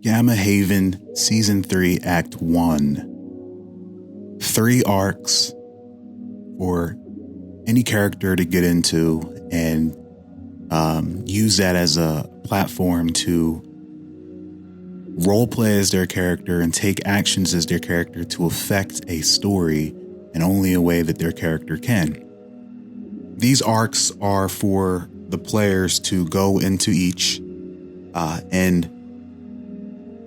Gamma Haven Season 3 Act 1. 3 arcs for any character to get into and use that as a platform to roleplay as their character and take actions as their character to affect a story in only a way that their character can. These arcs are for the players to go into each and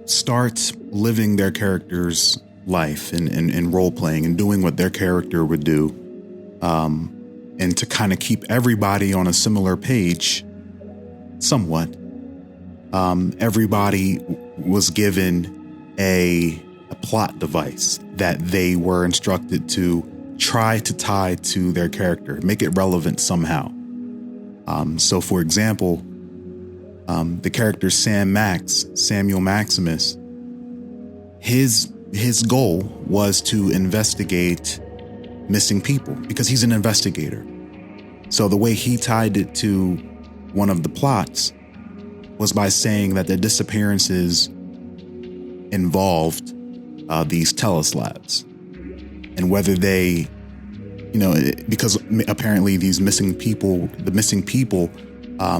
start living their character's life and role-playing and doing what their character would do, and to kind of keep everybody on a similar page somewhat. Everybody was given a plot device that they were instructed to try to tie to their character, make it relevant somehow. So for example, the character Samuel Maximus, his goal was to investigate missing people because he's an investigator. So the way he tied it to one of the plots was by saying that the disappearances involved these teleslabs, and whether they, because apparently these missing people,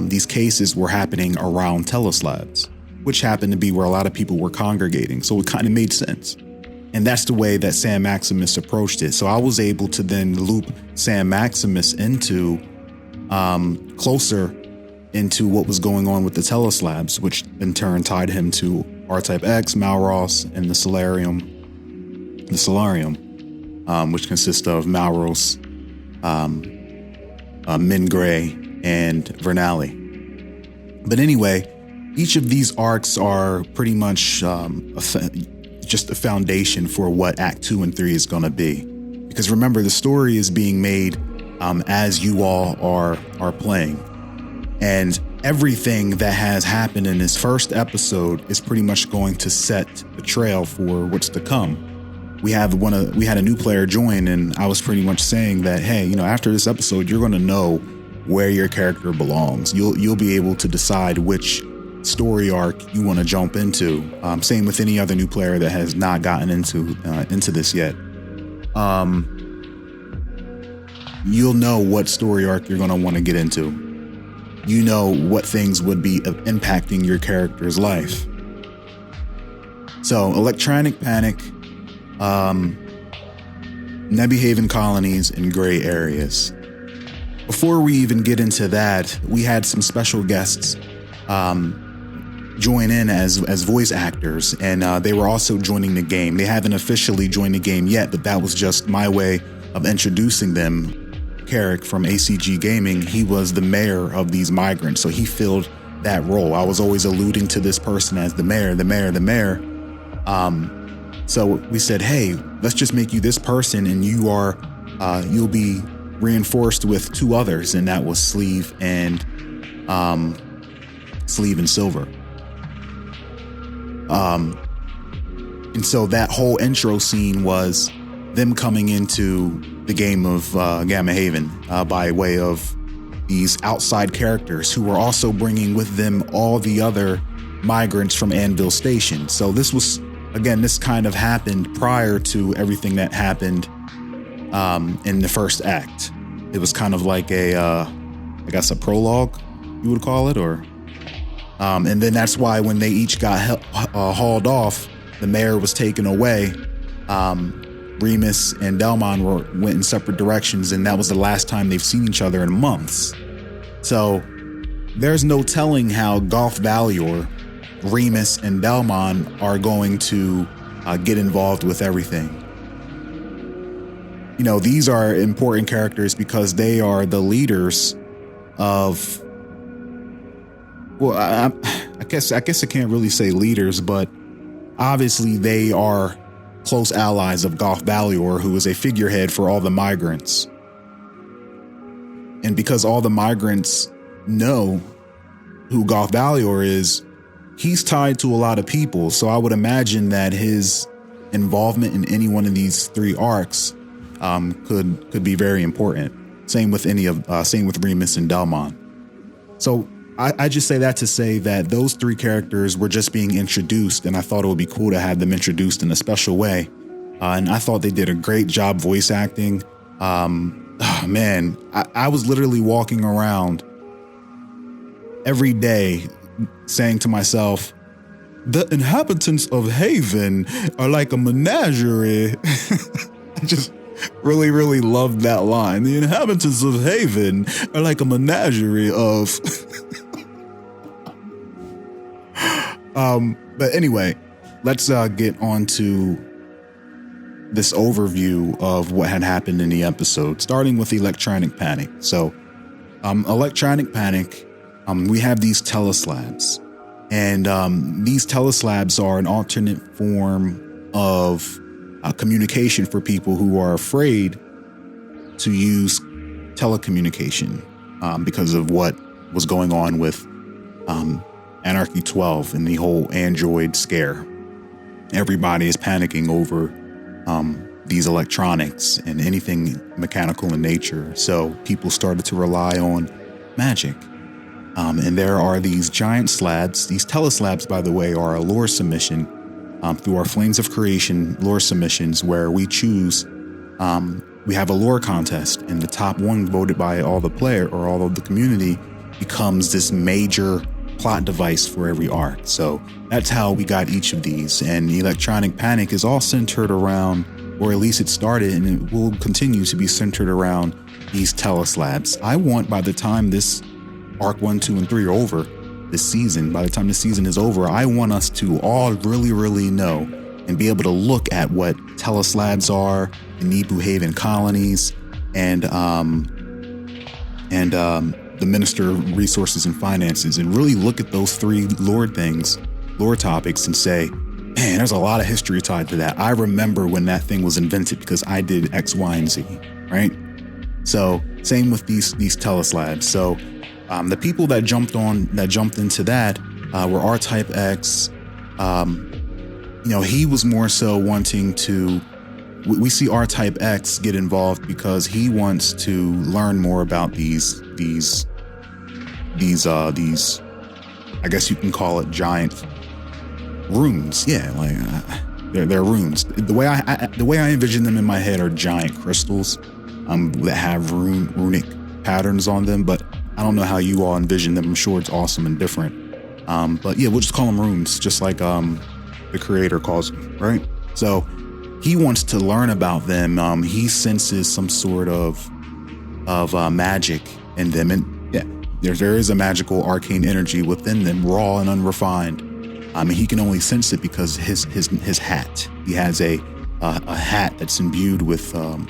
these cases were happening around teleslabs, which happened to be where a lot of people were congregating. So it kind of made sense. And that's the way that Sam Maximus approached it. So I was able to then loop Sam Maximus into closer into what was going on with the teleslabs, which in turn tied him to R-Type X, Malros, and the Solarium. The Solarium, which consists of Malros, Mingray, and Vernali. But anyway, each of these arcs are pretty much just a foundation for what Act 2 and 3 is going to be. Because remember, the story is being made as you all are playing. And everything that has happened in this first episode is pretty much going to set the trail for what's to come. We had a new player join, and I was pretty much saying that, hey, after this episode, you're going to know where your character belongs. You'll be able to decide which story arc you want to jump into. Same with any other new player that has not gotten into this yet. You'll know what story arc you're going to want to get into. You know what things would be impacting your character's life. So, Electronic Panic, Nebby Haven colonies, and gray areas. Before we even get into that, we had some special guests join in as voice actors, and they were also joining the game. They haven't officially joined the game yet, but that was just my way of introducing them. Carrick from ACG Gaming, he was the mayor of these migrants, so he filled that role. I was always alluding to this person as the mayor. So we said, hey, let's just make you this person, and you'll be reinforced with 2 others, and that was Sleeve and Silver. And so that whole intro scene was them coming into the game of Gamma Haven by way of these outside characters who were also bringing with them all the other migrants from Anvil Station. So this kind of happened prior to everything that happened in the first act. It was kind of like a prologue, you would call it, or and then that's why when they each got hauled off, the mayor was taken away. Remus and Delmon went in separate directions, and that was the last time they've seen each other in months. So there's no telling how Golf Valior, Remus, and Delmon are going to get involved with everything. These are important characters because they are the leaders of, well, I guess I can't really say leaders, but obviously they are close allies of Golf Valior, who is a figurehead for all the migrants. And because all the migrants know who Golf Valior is, he's tied to a lot of people. So I would imagine that his involvement in any one of these 3 arcs could be very important. Same with Remus and Delmon. So I just say that to say that those three characters were just being introduced, and I thought it would be cool to have them introduced in a special way. And I thought they did a great job voice acting. Oh, man, I was literally walking around every day saying to myself, the inhabitants of Haven are like a menagerie. I just really, really loved that line. The inhabitants of Haven are like a menagerie of... But anyway, let's get on to this overview of what had happened in the episode, starting with Electronic Panic. So, Electronic Panic, we have these teleslabs, and these teleslabs are an alternate form of communication for people who are afraid to use telecommunication because of what was going on with Anarchy 12 and the whole Android scare. Everybody is panicking over these electronics and anything mechanical in nature. So people started to rely on magic. And there are these giant slabs. These teleslabs, by the way, are a lore submission through our Flames of Creation lore submissions, where we choose, we have a lore contest, and the top one voted by all the player or all of the community becomes this major plot device for every arc. So that's how we got each of these. And Electronic Panic is all centered around, or at least it started, and it will continue to be centered around these teleslabs. I want, by the time this arc 1, 2, and 3 are over, this season, by the time the season is over, I want us to all really, really know and be able to look at what teleslabs are, the Nibu Haven colonies, and the Minister of Resources and Finances, and really look at those three lore topics, and say, man, there's a lot of history tied to that. I remember when that thing was invented because I did X, Y, and Z, right? So same with these teleslabs. So the people that jumped into that were R-Type X. He was more so wanting to. We see R-Type X get involved because he wants to learn more about these. I guess you can call it giant runes. Yeah, like they're runes. The way I envision them in my head are giant crystals that have runic patterns on them, but I don't know how you all envision them. I'm sure it's awesome and different. But yeah, we'll just call them runes, just like the creator calls them, right? So he wants to learn about them. He senses some sort of magic in them, and yeah, there is a magical arcane energy within them, raw and unrefined. He can only sense it because his hat. He has a hat that's imbued with a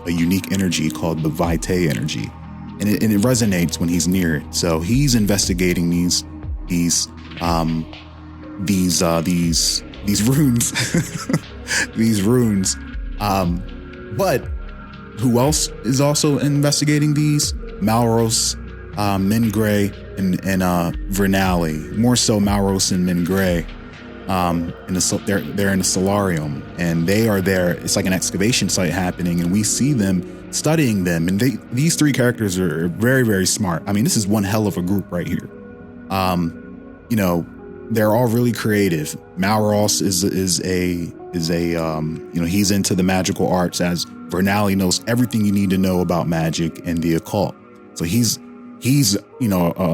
unique energy called the Vitae energy. And it resonates when he's near it. So he's investigating these runes, these runes. But who else is also investigating these? Malros, Mingray, and Vernali. More so Malros and Mingray. They're in a solarium, and they are there. It's like an excavation site happening, and we see them studying them. And these three characters are very, very smart. I mean, this is one hell of a group right here. They're all really creative. Malros is he's into the magical arts, as Vernali knows everything you need to know about magic and the occult. So he's a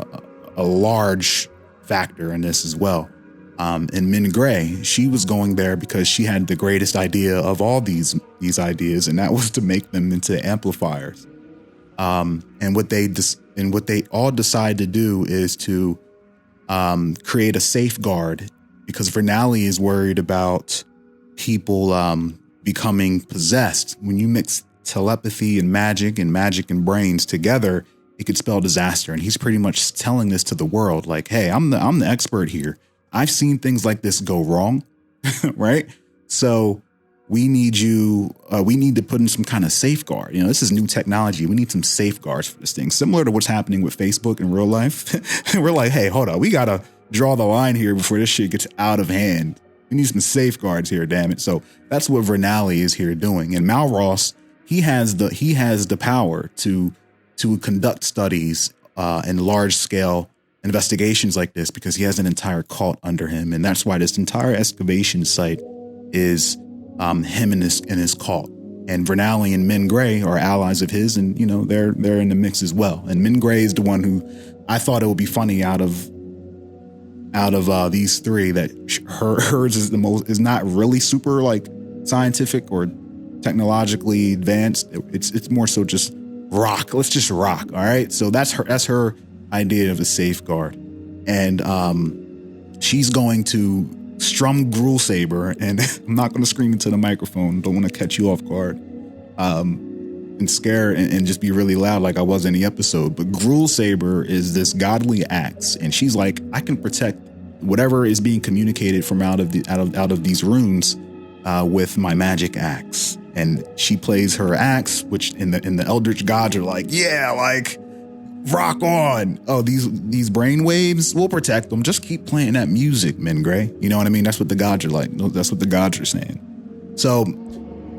large factor in this as well. And Min Gray, she was going there because she had the greatest idea of all these ideas, and that was to make them into amplifiers. And what they all decide to do is to create a safeguard, because Vernali is worried about people becoming possessed. When you mix telepathy and magic and brains together, it could spell disaster. And he's pretty much telling this to the world, like, hey, I'm the expert here. I've seen things like this go wrong, right? So we need to put in some kind of safeguard. This is new technology. We need some safeguards for this thing, similar to what's happening with Facebook in real life. We're like, hey, hold on. We got to draw the line here before this shit gets out of hand. We need some safeguards here, damn it. So that's what Vernali is here doing. And Malros, he has the power to conduct studies in large scale investigations like this because he has an entire cult under him. And that's why this entire excavation site is him and his cult. And Vernali and Min Gray are allies of his, and they're in the mix as well. And Min Gray is the one who I thought it would be funny out of these three that hers is not really super like scientific or technologically advanced. It's more so just rock. Let's just rock. All right. So that's her idea of a safeguard. And she's going to strum Gruel Saber, and I'm not going to scream into the microphone. Don't want to catch you off guard and scare and just be really loud like I was in the episode. But Gruel Saber is this godly axe, and she's like, I can protect whatever is being communicated from out of these runes with my magic axe. And she plays her axe, which in the Eldritch gods are like, yeah, like rock on. Oh, these brain waves, we'll protect them. Just keep playing that music, Min Gray. You know what I mean? That's what the gods are like. That's what the gods are saying. So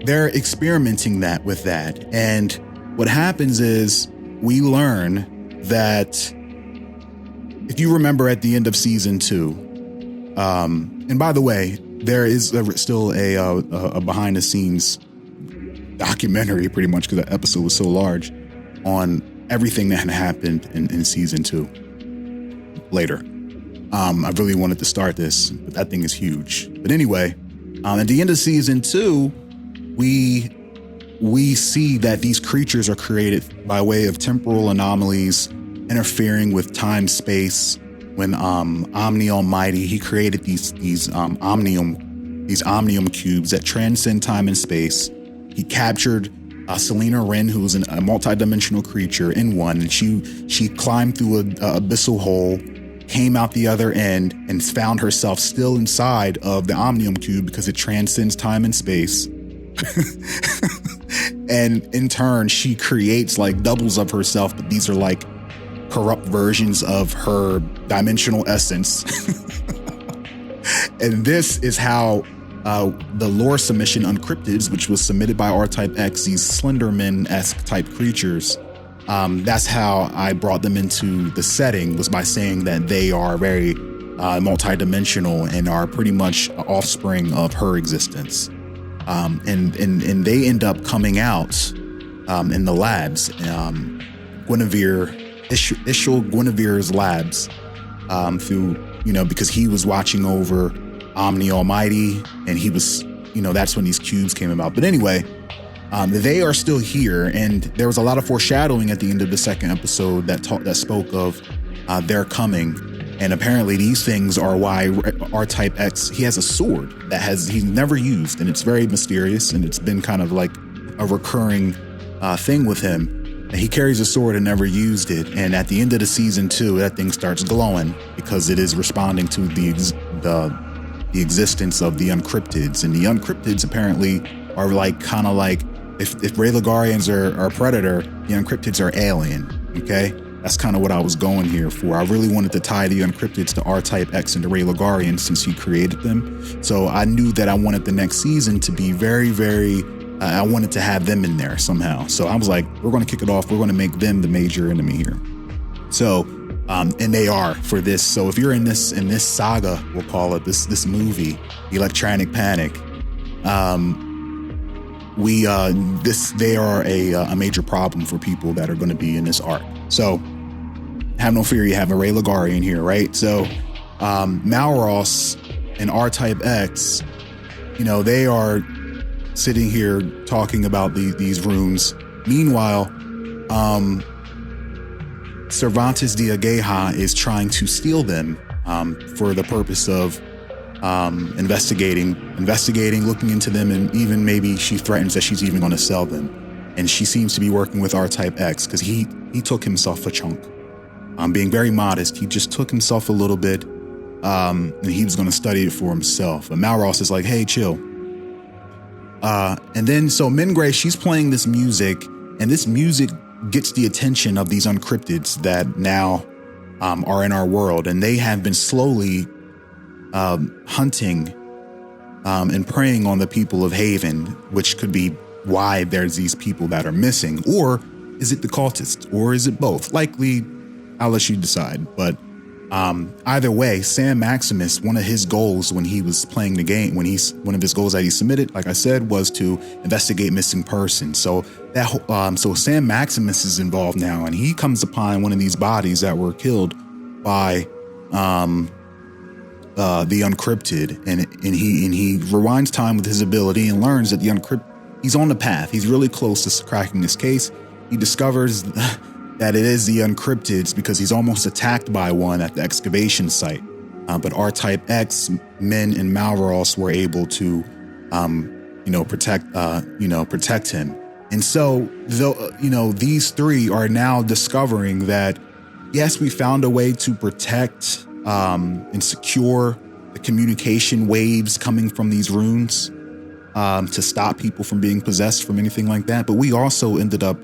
they're experimenting with that. And what happens is we learn that if you remember at the end of season 2, and by the way, there is still a behind the scenes documentary pretty much because that episode was so large on everything that had happened in season 2 later. I really wanted to start this, but that thing is huge. But anyway, at the end of season 2, we see that these creatures are created by way of temporal anomalies interfering with time space. When Omni Almighty, he created these omnium cubes that transcend time and space. He captured Selena Wren, who was a multidimensional creature, in one, and she climbed through an abyssal hole, came out the other end, and found herself still inside of the Omnium Cube because it transcends time and space. And in turn, she creates like doubles of herself, but these are like corrupt versions of her dimensional essence. And this is how the lore submission Uncryptids, which was submitted by R-Type X, these Slenderman-esque type creatures, that's how I brought them into the setting, was by saying that they are very multidimensional and are pretty much offspring of her existence. And they end up coming out in the labs. Ishul Guinevere's labs, through, because he was watching over Omni Almighty, and he was, that's when these cubes came about. But anyway, they are still here, and there was a lot of foreshadowing at the end of the second episode that spoke of their coming. And apparently these things are why R-Type X, he has a sword that he's never used, and it's very mysterious, and it's been kind of like a recurring thing with him. And he carries a sword and never used it. And at the end of the season 2, that thing starts glowing because it is responding to the existence of the Uncryptids. And the Uncryptids apparently are like kind of like if Raylagarians are a predator, the Uncryptids are alien. Okay, that's kind of what I was going here for. I really wanted to tie the Uncryptids to R-Type X and the Raylagarians since he created them. So I knew that I wanted the next season to be very, very. I wanted to have them in there somehow. So I was like, we're going to kick it off. We're going to make them the major enemy here. So, and they are for this. So if you're in this saga, we'll call it this movie, Electronic Panic, they are a major problem for people that are going to be in this arc. So have no fear. You have a Raylagarian here, right? So, Malros and R-Type X, they are sitting here talking about these runes. Meanwhile, Cervantes de Agueja is trying to steal them for the purpose of investigating, looking into them, and even maybe she threatens that she's even going to sell them. And she seems to be working with R-Type X because he took himself a chunk. Being very modest, he just took himself a little bit, and he was going to study it for himself. But Malros is like, hey, chill. And then so Min Gray, she's playing this music, and this music gets the attention of these Uncryptids that now are in our world, and they have been slowly hunting and preying on the people of Haven, which could be why there's these people that are missing. Or is it the cultists, or is it both? Likely, I'll let you decide. But Either way, Sam Maximus, one of his goals when he was playing the game, one of his goals that he submitted, like I said, was to investigate missing persons. So so Sam Maximus is involved now, and he comes upon one of these bodies that were killed by the Uncrypted, and he rewinds time with his ability and learns that the Uncrypted, he's on the path. He's really close to cracking this case. He discovers that it is the Uncrypteds because he's almost attacked by one at the excavation site. But R-Type X, Min, and Malros were able to, protect him. And so, these three are now discovering that, yes, we found a way to protect and secure the communication waves coming from these runes to stop people from being possessed from anything like that. But we also ended up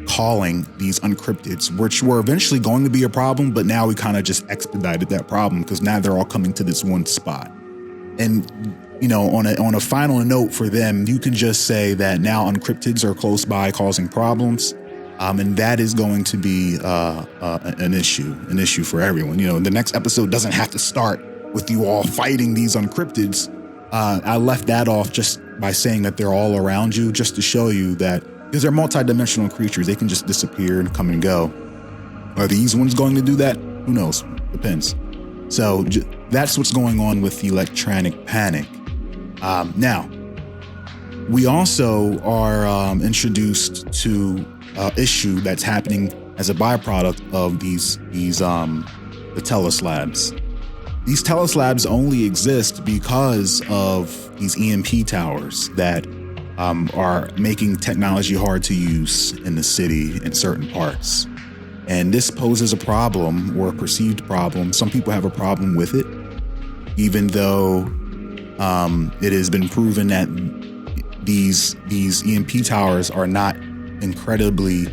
calling these Uncrypteds, which were eventually going to be a problem, but now we kind of just expedited that problem because now they're all coming to this one spot. And on a final note for them, you can just say that now Uncrypteds are close by causing problems, and that is going to be an issue for everyone. The next episode doesn't have to start with you all fighting these Uncrypteds. I left that off just by saying that they're all around you, just to show you that, because they're multidimensional creatures, they can just disappear and come and go. Are these ones going to do that? Who knows? Depends. So that's what's going on with the electronic panic. Now, we also are introduced to an issue that's happening as a byproduct of the Tellus labs. These Tellus labs only exist because of these EMP towers that are making technology hard to use in the city in certain parts. And this poses a problem, or a perceived problem. Some people have a problem with it, even though it has been proven that these EMP towers are not incredibly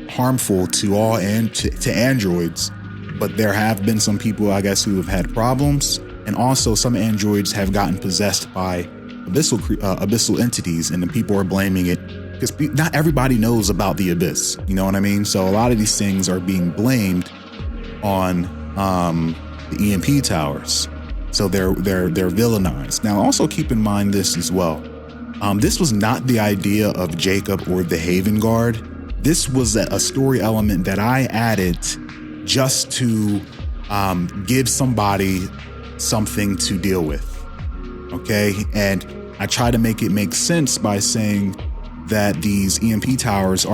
harmful to all and to androids. But there have been some people, I guess, who have had problems. And also some androids have gotten possessed by abyssal entities, and the people are blaming it because not everybody knows about the abyss. You know what I mean? So a lot of these things are being blamed on the EMP towers. So they're villainized. Now, also keep in mind this as well. This was not the idea of Jacob or the Haven Guard. This was a story element that I added just to give somebody something to deal with. Okay, and I try to make it make sense by saying that these EMP towers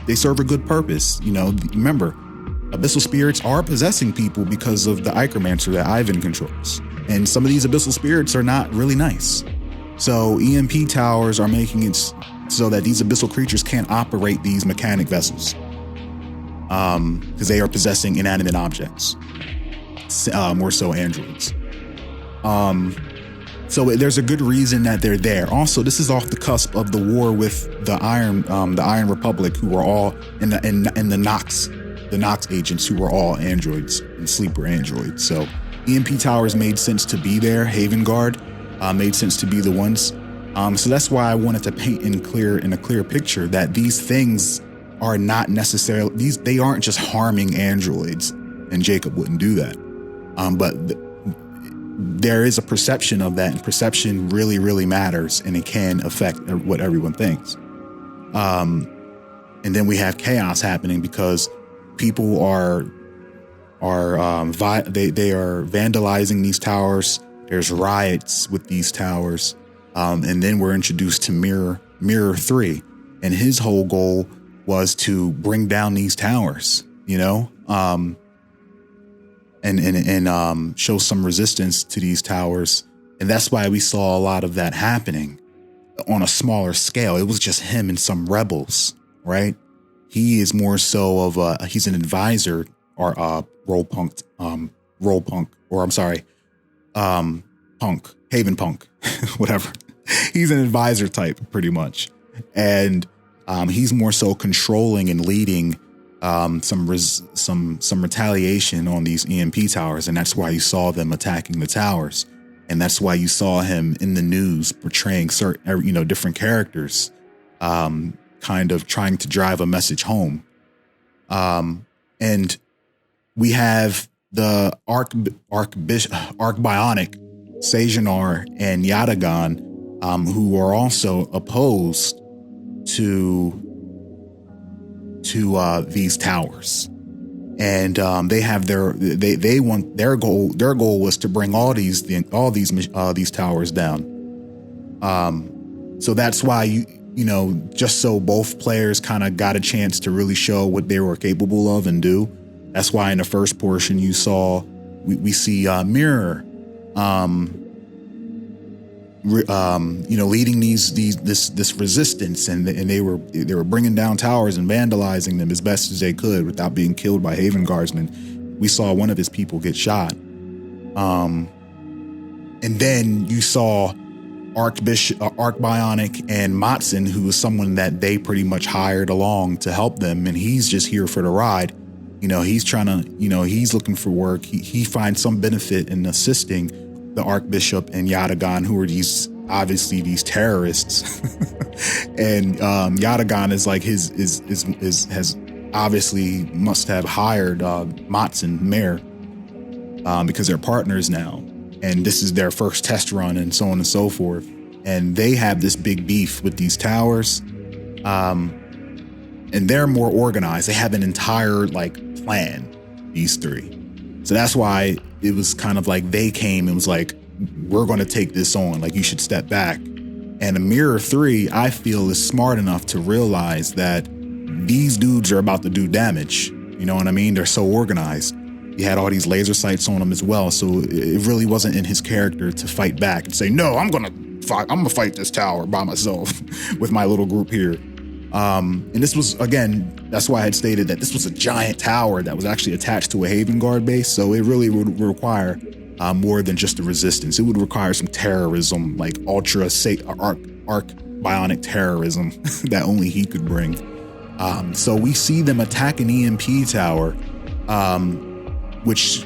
they serve a good purpose. Remember, abyssal spirits are possessing people because of the Ichromancer that Ivan controls. And some of these abyssal spirits are not really nice. So EMP towers are making it so that these abyssal creatures can't operate these mechanic vessels because they are possessing inanimate objects, more so androids. So there's a good reason that they're there. Also, this is off the cusp of the war with the Iron Republic, who were all in the Nox agents, who were all androids and sleeper androids. So EMP towers made sense to be there. Haven Guard made sense to be the ones. So that's why I wanted to paint in a clear picture that these things are not necessarily they aren't just harming androids, and Jacob wouldn't do that. But there is a perception of that, and perception really, really matters, and it can affect what everyone thinks. And then we have chaos happening because people are vandalizing these towers. There's riots with these towers, and then we're introduced to Mirror 3, and his whole goal was to bring down these towers, and show some resistance to these towers. And that's why we saw a lot of that happening on a smaller scale. It was just him and some rebels, right? He is more so of he's an advisor or punk, Haven Punk, whatever. He's an advisor type pretty much. And he's more so controlling and leading some retaliation on these EMP towers, and that's why you saw them attacking the towers, and that's why you saw him in the news portraying certain, different characters, kind of trying to drive a message home. And we have the Arc Bionic, Sejanar, and Yadagan, who are also opposed to these towers. And they have they want their goal. Their goal was to bring all these towers down. So that's why you know, just so both players kind of got a chance to really show what they were capable of and do. That's why in the first portion you saw we see Mirror, you know, leading this resistance, and they were bringing down towers and vandalizing them as best as they could without being killed by Haven Guardsmen. We saw one of his people get shot, and then you saw Arc Bionic and Matson, who was someone that they pretty much hired along to help them, and he's just here for the ride. You know, he's trying to, you know, he's looking for work. He finds some benefit in assisting the Archbishop and Yadagan, who are obviously these terrorists. And Yadagan is like has obviously must have hired Matson, Mayor, because they're partners now. And this is their first test run and so on and so forth. And they have this big beef with these towers. And they're more organized. They have an entire plan, these three. So that's why it was kind of like they came and was like, we're going to take this on. Like, you should step back. And Mirror 3, I feel, is smart enough to realize that these dudes are about to do damage. You know what I mean? They're so organized. He had all these laser sights on him as well. So it really wasn't in his character to fight back and say, no, I'm going to fight this tower by myself with my little group here. And this was, again, that's why I had stated that this was a giant tower that was actually attached to a Haven Guard base. So it really would require more than just the resistance. It would require some terrorism, like arc bionic terrorism that only he could bring. So we see them attack an EMP tower, which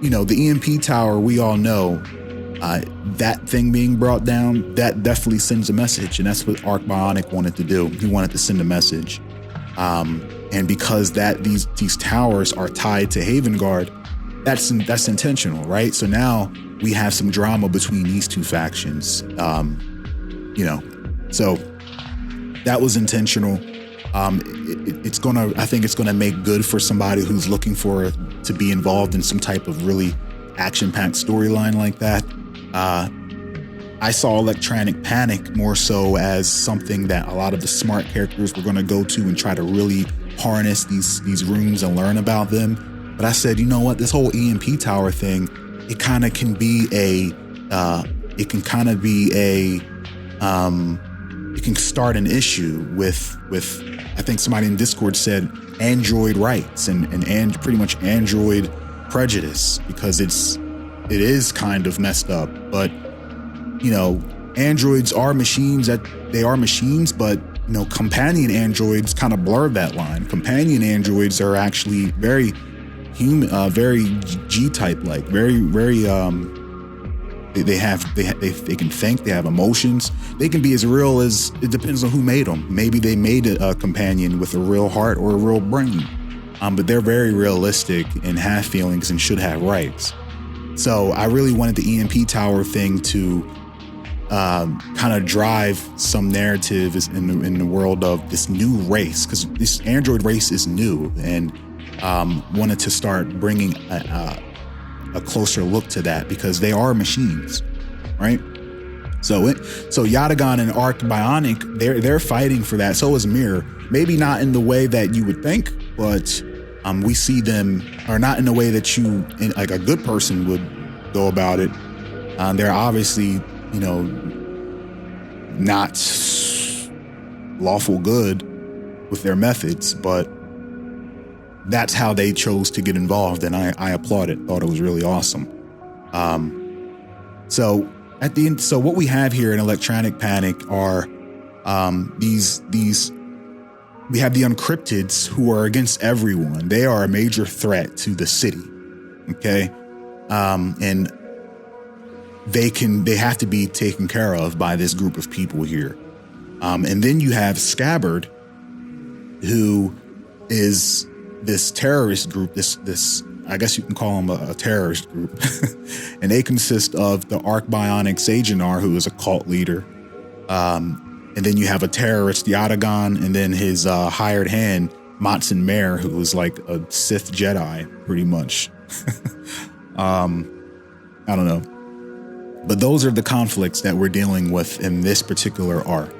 you know, the EMP tower, we all know, that thing being brought down, that definitely sends a message. And that's what Arc Bionic wanted to do. He wanted to send a message. And because these towers are tied to Haven Guard, that's intentional, right? So now we have some drama between these two factions. You know, so that was intentional. I think it's gonna make good for somebody who's looking to be involved in some type of really action-packed storyline like that. I saw Electronic Panic more so as something that a lot of the smart characters were going to go to and try to really harness these rooms and learn about them. But I said, you know what, this whole EMP tower thing, it kind of can be it can start an issue with I think somebody in Discord said Android rights and pretty much Android prejudice, because it is kind of messed up. But you know, androids are machines, but you know, companion androids kind of blur that line. Companion androids are actually very human, very G-type like, very they can think, they have emotions, they can be as real as, it depends on who made them. Maybe they made a companion with a real heart or a real brain, but they're very realistic and have feelings and should have rights. So I really wanted the EMP tower thing to kind of drive some narrative in the world of this new race, because this android race is new, and wanted to start bringing a closer look to that, because they are machines, right? So Yadagan and Arc Bionic, they're fighting for that. So is Mirror. Maybe not in the way that you would think, but we see them, or not in the way that like a good person would go about it. They're obviously, you know, not lawful good with their methods, but that's how they chose to get involved, and I applaud it. Thought it was really awesome. So at the end, so what we have here in Electronic Panic are these. We have the Uncryptids, who are against everyone. They are a major threat to the city. Okay, and they have to be taken care of by this group of people here. And then you have Scabbard, who is this terrorist group, this I guess you can call them a terrorist group, and they consist of the Arc Bionic Sagenar, who is a cult leader, and then you have a terrorist Yatagan, and then his hired hand Matson Mare, who was like a Sith Jedi, pretty much. I don't know, but those are the conflicts that we're dealing with in this particular arc.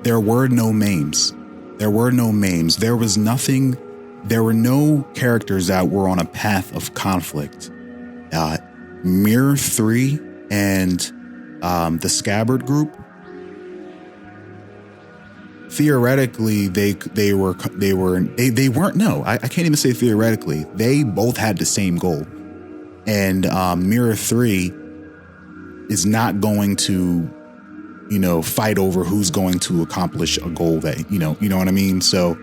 There were no maims. There were no maims. There was nothing. There were no characters that were on a path of conflict. Mirror 3 and the Scabbard group, theoretically, they weren't. No, I can't even say theoretically. They both had the same goal, and Mirror 3 is not going to, fight over who's going to accomplish a goal that you know what I mean. So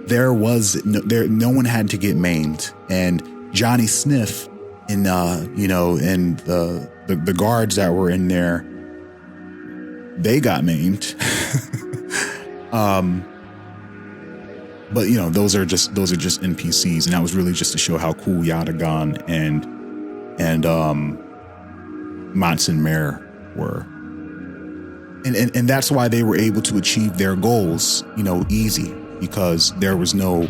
there was no one had to get maimed, and Johnny Sniff and and the guards that were in there, they got maimed. But those are just NPCs, and that was really just to show how cool Yatagan and Matson Mare were. And that's why they were able to achieve their goals, easy, because there was no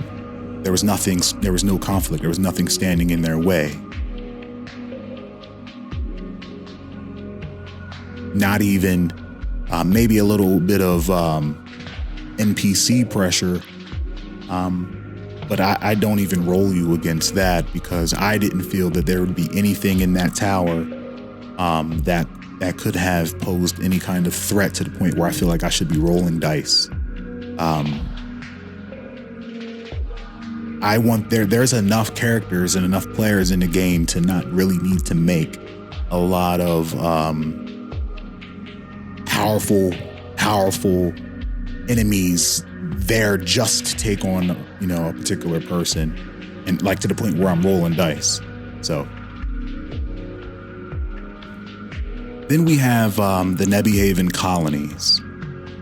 conflict, there was nothing standing in their way. Not even maybe a little bit of NPC pressure, but I don't even roll you against that, because I didn't feel that there would be anything in that tower that could have posed any kind of threat to the point where I feel like I should be rolling dice. There's enough characters and enough players in the game to not really need to make a lot of powerful enemies there just to take on a particular person, and like to the point where I'm rolling dice. So then we have the Nebihaven colonies,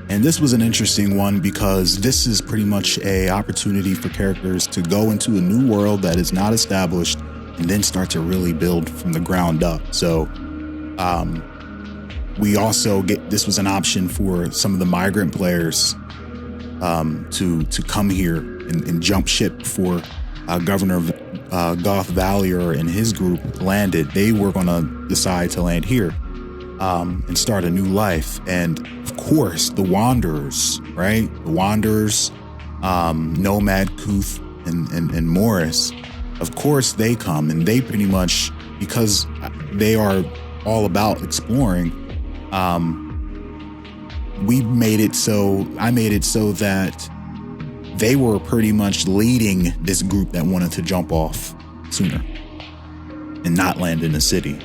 and this was an interesting one because this is pretty much a opportunity for characters to go into a new world that is not established and then start to really build from the ground up. So we also this was an option for some of the migrant players to come here and jump ship before Governor Goth Valier and his group landed. They were going to decide to land here and start a new life. And of course, the Wanderers, right? The Wanderers, Nomad, Kuth, and Morris, of course they come, and they pretty much, because they are all about exploring, I made it so that they were pretty much leading this group that wanted to jump off sooner and not land in the city.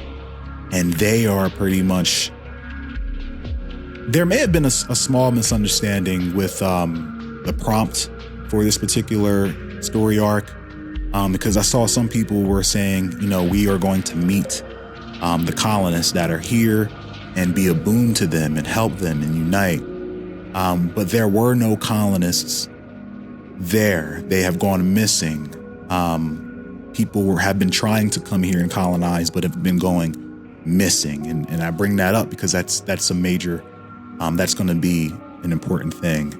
And they are pretty much, there may have been a small misunderstanding with the prompt for this particular story arc, because I saw some people were saying, we are going to meet the colonists that are here and be a boon to them and help them and unite. But there were no colonists there. They have gone missing. People have been trying to come here and colonize, but have been going missing. And I bring that up because that's a major, that's going to be an important thing.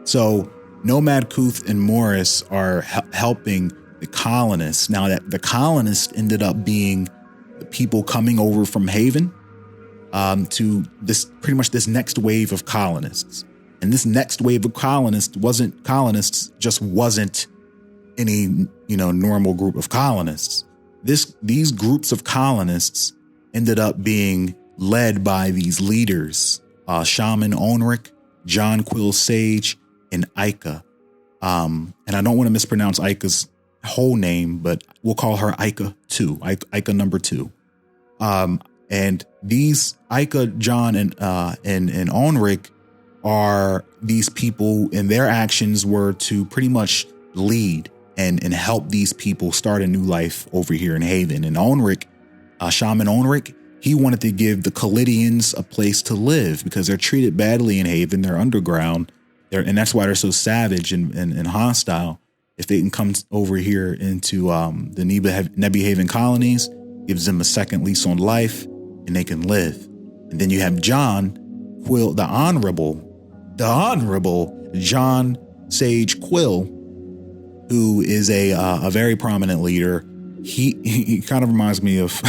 So Nomad, Kuth, and Morris are helping the colonists. Now that the colonists ended up being the people coming over from Haven to this pretty much this next wave of colonists. And this next wave of colonists wasn't any, normal group of colonists. These groups of colonists ended up being led by these leaders, Shaman Onric, John Quill Sage, and Ica. And I don't want to mispronounce Ica's whole name, but we'll call her Ica 2, Ica number 2. And these Ica, John, and Onric are these people, and their actions were to pretty much lead and help these people start a new life over here in Haven. And Onric, Shaman Onric, he wanted to give the Callidians a place to live because they're treated badly in Haven. They're underground. And that's why they're so savage and hostile. If they can come over here into the Nebi Haven colonies, gives them a second lease on life, and they can live. And then you have John Quill, the honorable John Sage Quill, who is a very prominent leader. He kind of reminds me of,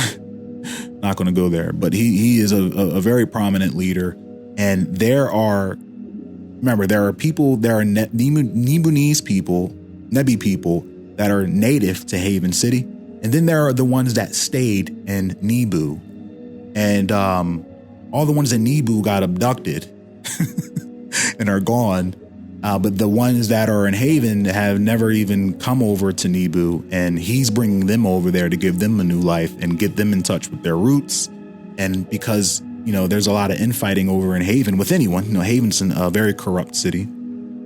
not going to go there, but he is a very prominent leader. And there are people, there are Nebunese people, Nebi people that are native to Haven City. And then there are the ones that stayed in Nebu. And all the ones in Nebu got abducted and are gone. But the ones that are in Haven have never even come over to Nebu, and he's bringing them over there to give them a new life and get them in touch with their roots. And because, there's a lot of infighting over in Haven with anyone, Haven's a very corrupt city.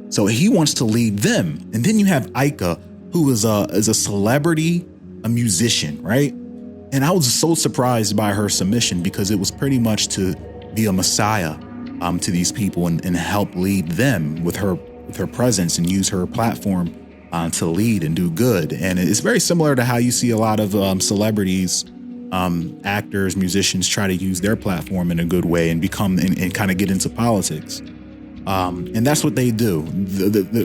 So he wants to lead them. And then you have Ica, who is a celebrity, a musician, right? And I was so surprised by her submission, because it was pretty much to be a messiah to these people and help lead them with her presence and use her platform to lead and do good. And it's very similar to how you see a lot of celebrities, actors, musicians try to use their platform in a good way and become and kind of get into politics. And that's what they do.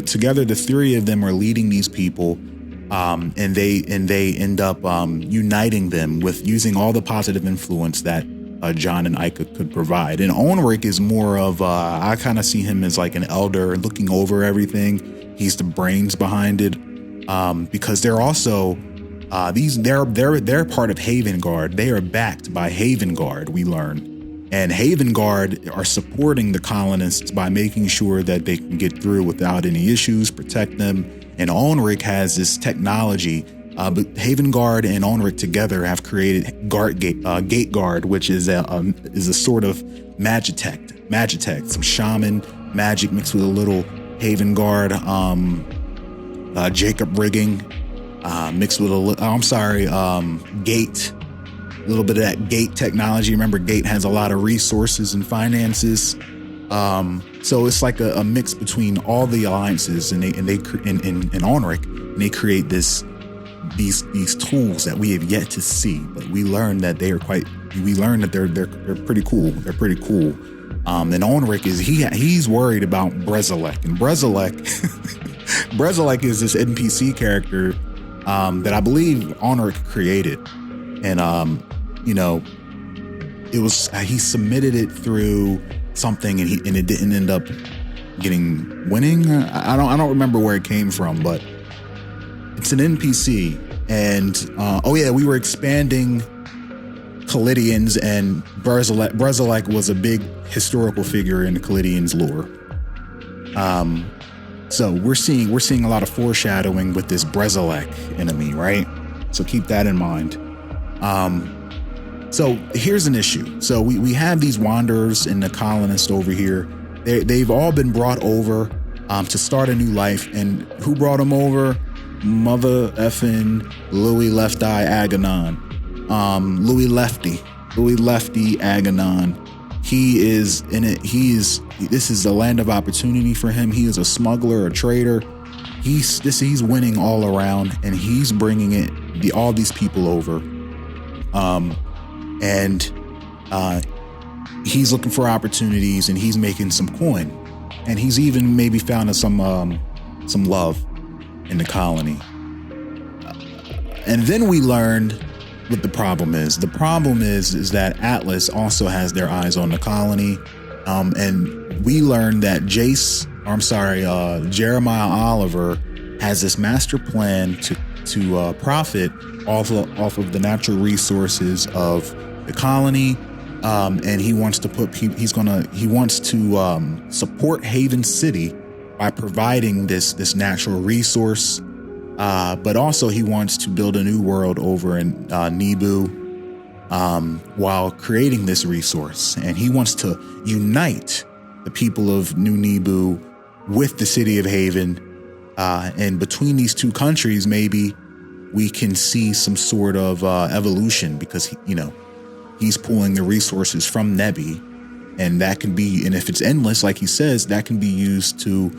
Together, the three of them are leading these people, and they end up uniting them with using all the positive influence that John and Ica could provide. And Onric is more of I kind of see him as like an elder looking over everything. He's the brains behind it, because they're also they're part of Haven Guard. They are backed by Haven Guard, we learn. And Haven Guard are supporting the colonists by making sure that they can get through without any issues, protect them. And Onric has this technology. But Haven Guard and Onric together have created Gate Guard, which is a sort of magitech, some shaman magic mixed with a little Haven Guard, Jacob rigging, mixed with Gate, a little bit of that Gate technology. Remember, Gate has a lot of resources and finances. So it's like a mix between all the alliances, and Onric, and they create these tools that we have yet to see, but we learn that they're pretty cool. They're pretty cool. And Onric he's worried about Brezalek, and Brezalek is this NPC character that I believe Onric created, and he submitted it through something, and it didn't end up winning. I don't remember where it came from, but it's an NPC, and we were expanding Khalidians, and Brezalek was a big historical figure in the Khalidians lore. So we're seeing a lot of foreshadowing with this Brezalek enemy, right? So keep that in mind. So here's an issue. So we have these wanderers and the colonists over here. They've all been brought over to start a new life, and who brought them over? Mother effing Louis Left Eye Aganon. Louis Lefty Aganon. He is in it. This is a land of opportunity for him. He is a smuggler, a trader. He's winning all around, and he's bringing all these people over. And he's looking for opportunities, and he's making some coin, and he's even maybe found some love in the colony. And then we learned what the problem is. The problem is that Atlas also has their eyes on the colony. And we learned that Jeremiah Oliver has this master plan to profit off of the natural resources of the colony. And he wants to support Haven City by providing this natural resource, but also he wants to build a new world over in Nebu, while creating this resource. And he wants to unite the people of New Nebu with the city of Haven, and between these two countries, maybe we can see some sort of evolution, because he's pulling the resources from Nebi And that can be, and if it's endless, like he says, that can be used to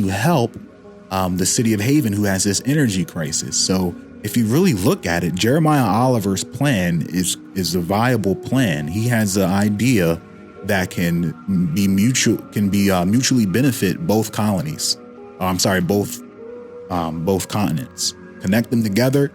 help the city of Haven, who has this energy crisis. So if you really look at it, Jeremiah Oliver's plan is a viable plan. He has an idea that can be mutually benefit both colonies. Both continents. Connect them together,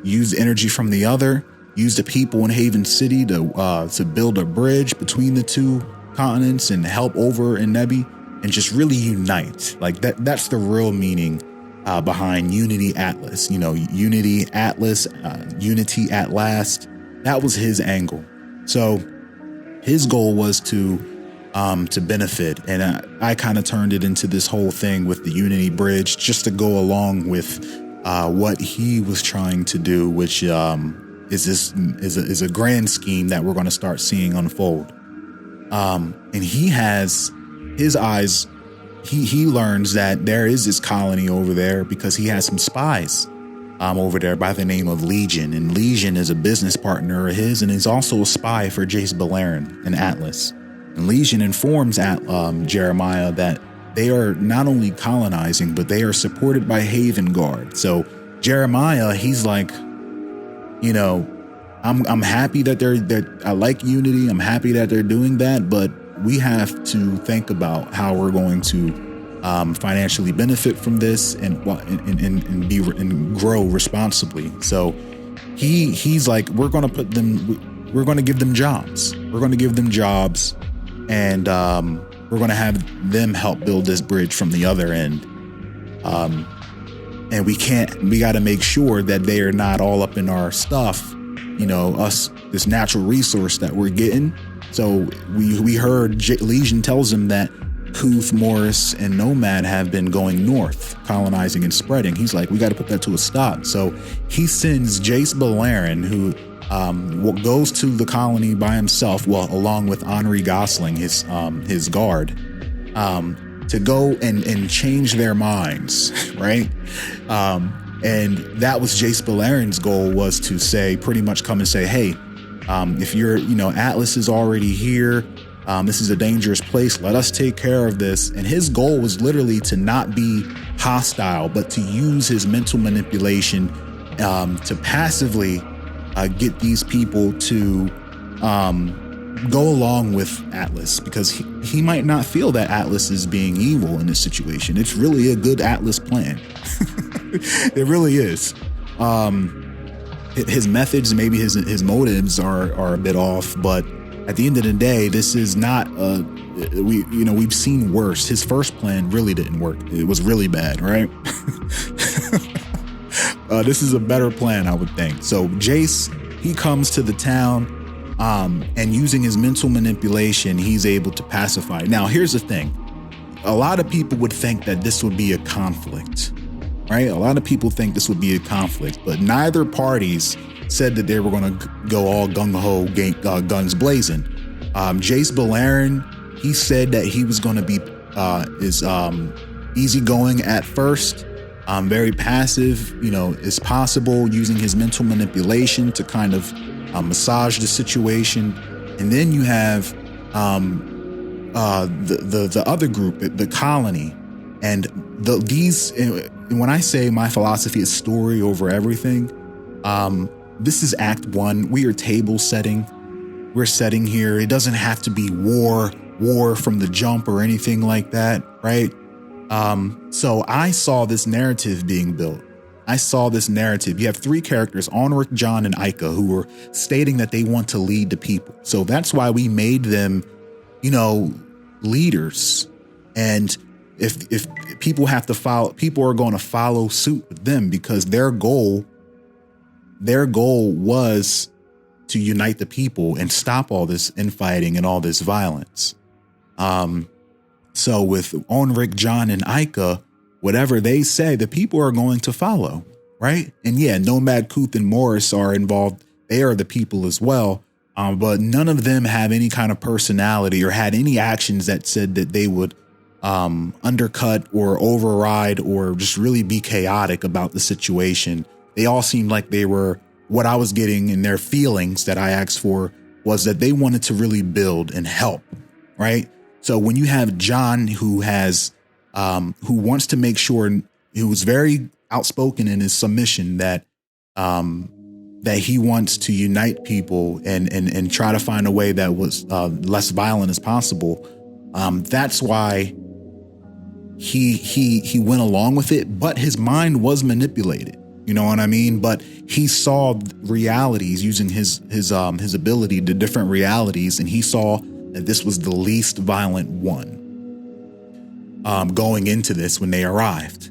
use energy from the other, use the people in Haven City to build a bridge between the two continents and help over in Nebi, and just really unite. Like that's the real meaning behind Unity Atlas. Unity Atlas, Unity at last. That was his angle. So his goal was to benefit, and I kind of turned it into this whole thing with the Unity Bridge, just to go along with what he was trying to do, which is a grand scheme that we're going to start seeing unfold. And he has his eyes. He learns that there is this colony over there because he has some spies over there by the name of Legion. And Legion is a business partner of his, and is also a spy for Jace Beleren and Atlas. And Legion informs Jeremiah that they are not only colonizing, but they are supported by Haven Guard. So Jeremiah, he's like, I'm happy that I like Unity. I'm happy that they're doing that, but we have to think about how we're going to financially benefit from this and grow responsibly. So he's like, we're going to give them jobs. We're going to give them jobs, and we're going to have them help build this bridge from the other end. And we got to make sure that they are not all up in our stuff, this natural resource that we're getting. So we heard Legion tells him that Kuth, Morris, and Nomad have been going north, colonizing and spreading. He's like, we got to put that to a stop. So he sends Jace Beleren, who goes to the colony by himself, along with Henri Gosling, his guard, to go and change their minds, right? And that was Jace Beleren's goal, was to pretty much come and say, hey, if you're, Atlas is already here. This is a dangerous place. Let us take care of this. And his goal was literally to not be hostile, but to use his mental manipulation to passively get these people to go along with Atlas, because he might not feel that Atlas is being evil in this situation. It's really a good Atlas plan. It really is. His methods, maybe his motives are a bit off, but at the end of the day, this is not we've seen worse. His first plan really didn't work. It was really bad, right? This is a better plan, I would think. So Jace, he comes to the town, and using his mental manipulation, he's able to pacify. Now, here's the thing. A lot of people would think that this would be a conflict, right? A lot of people think this would be a conflict, but neither parties said that they were going to go all gung-ho, guns blazing. Jace Beleren, he said that he was going to be easygoing at first, very passive, as possible, using his mental manipulation to kind of massage the situation. And then you have the other group, the colony, and and when I say my philosophy is story over everything, this is Act 1. We are table setting. We're setting here. It doesn't have to be war from the jump or anything like that, right? So I saw this narrative being built. I saw this narrative. You have three characters, Onric, John, and Ica, who were stating that they want to lead the people. So that's why we made them, leaders. And if people have to follow, people are going to follow suit with them, because their goal was to unite the people and stop all this infighting and all this violence. So with Onric, John, and Ica, whatever they say, the people are going to follow, right? And yeah, Nomad, Kuth, and Morris are involved. They are the people as well. But none of them have any kind of personality or had any actions that said that they would undercut or override or just really be chaotic about the situation. They all seemed like they were, what I was getting in their feelings that I asked for was that they wanted to really build and help, right? So when you have John who wants to make sure, who was very outspoken in his submission that he wants to unite people and try to find a way that was less violent as possible. That's why he went along with it, but his mind was manipulated. You know what I mean? But he saw realities using his ability to different realities, and he saw that this was the least violent one going into this when they arrived.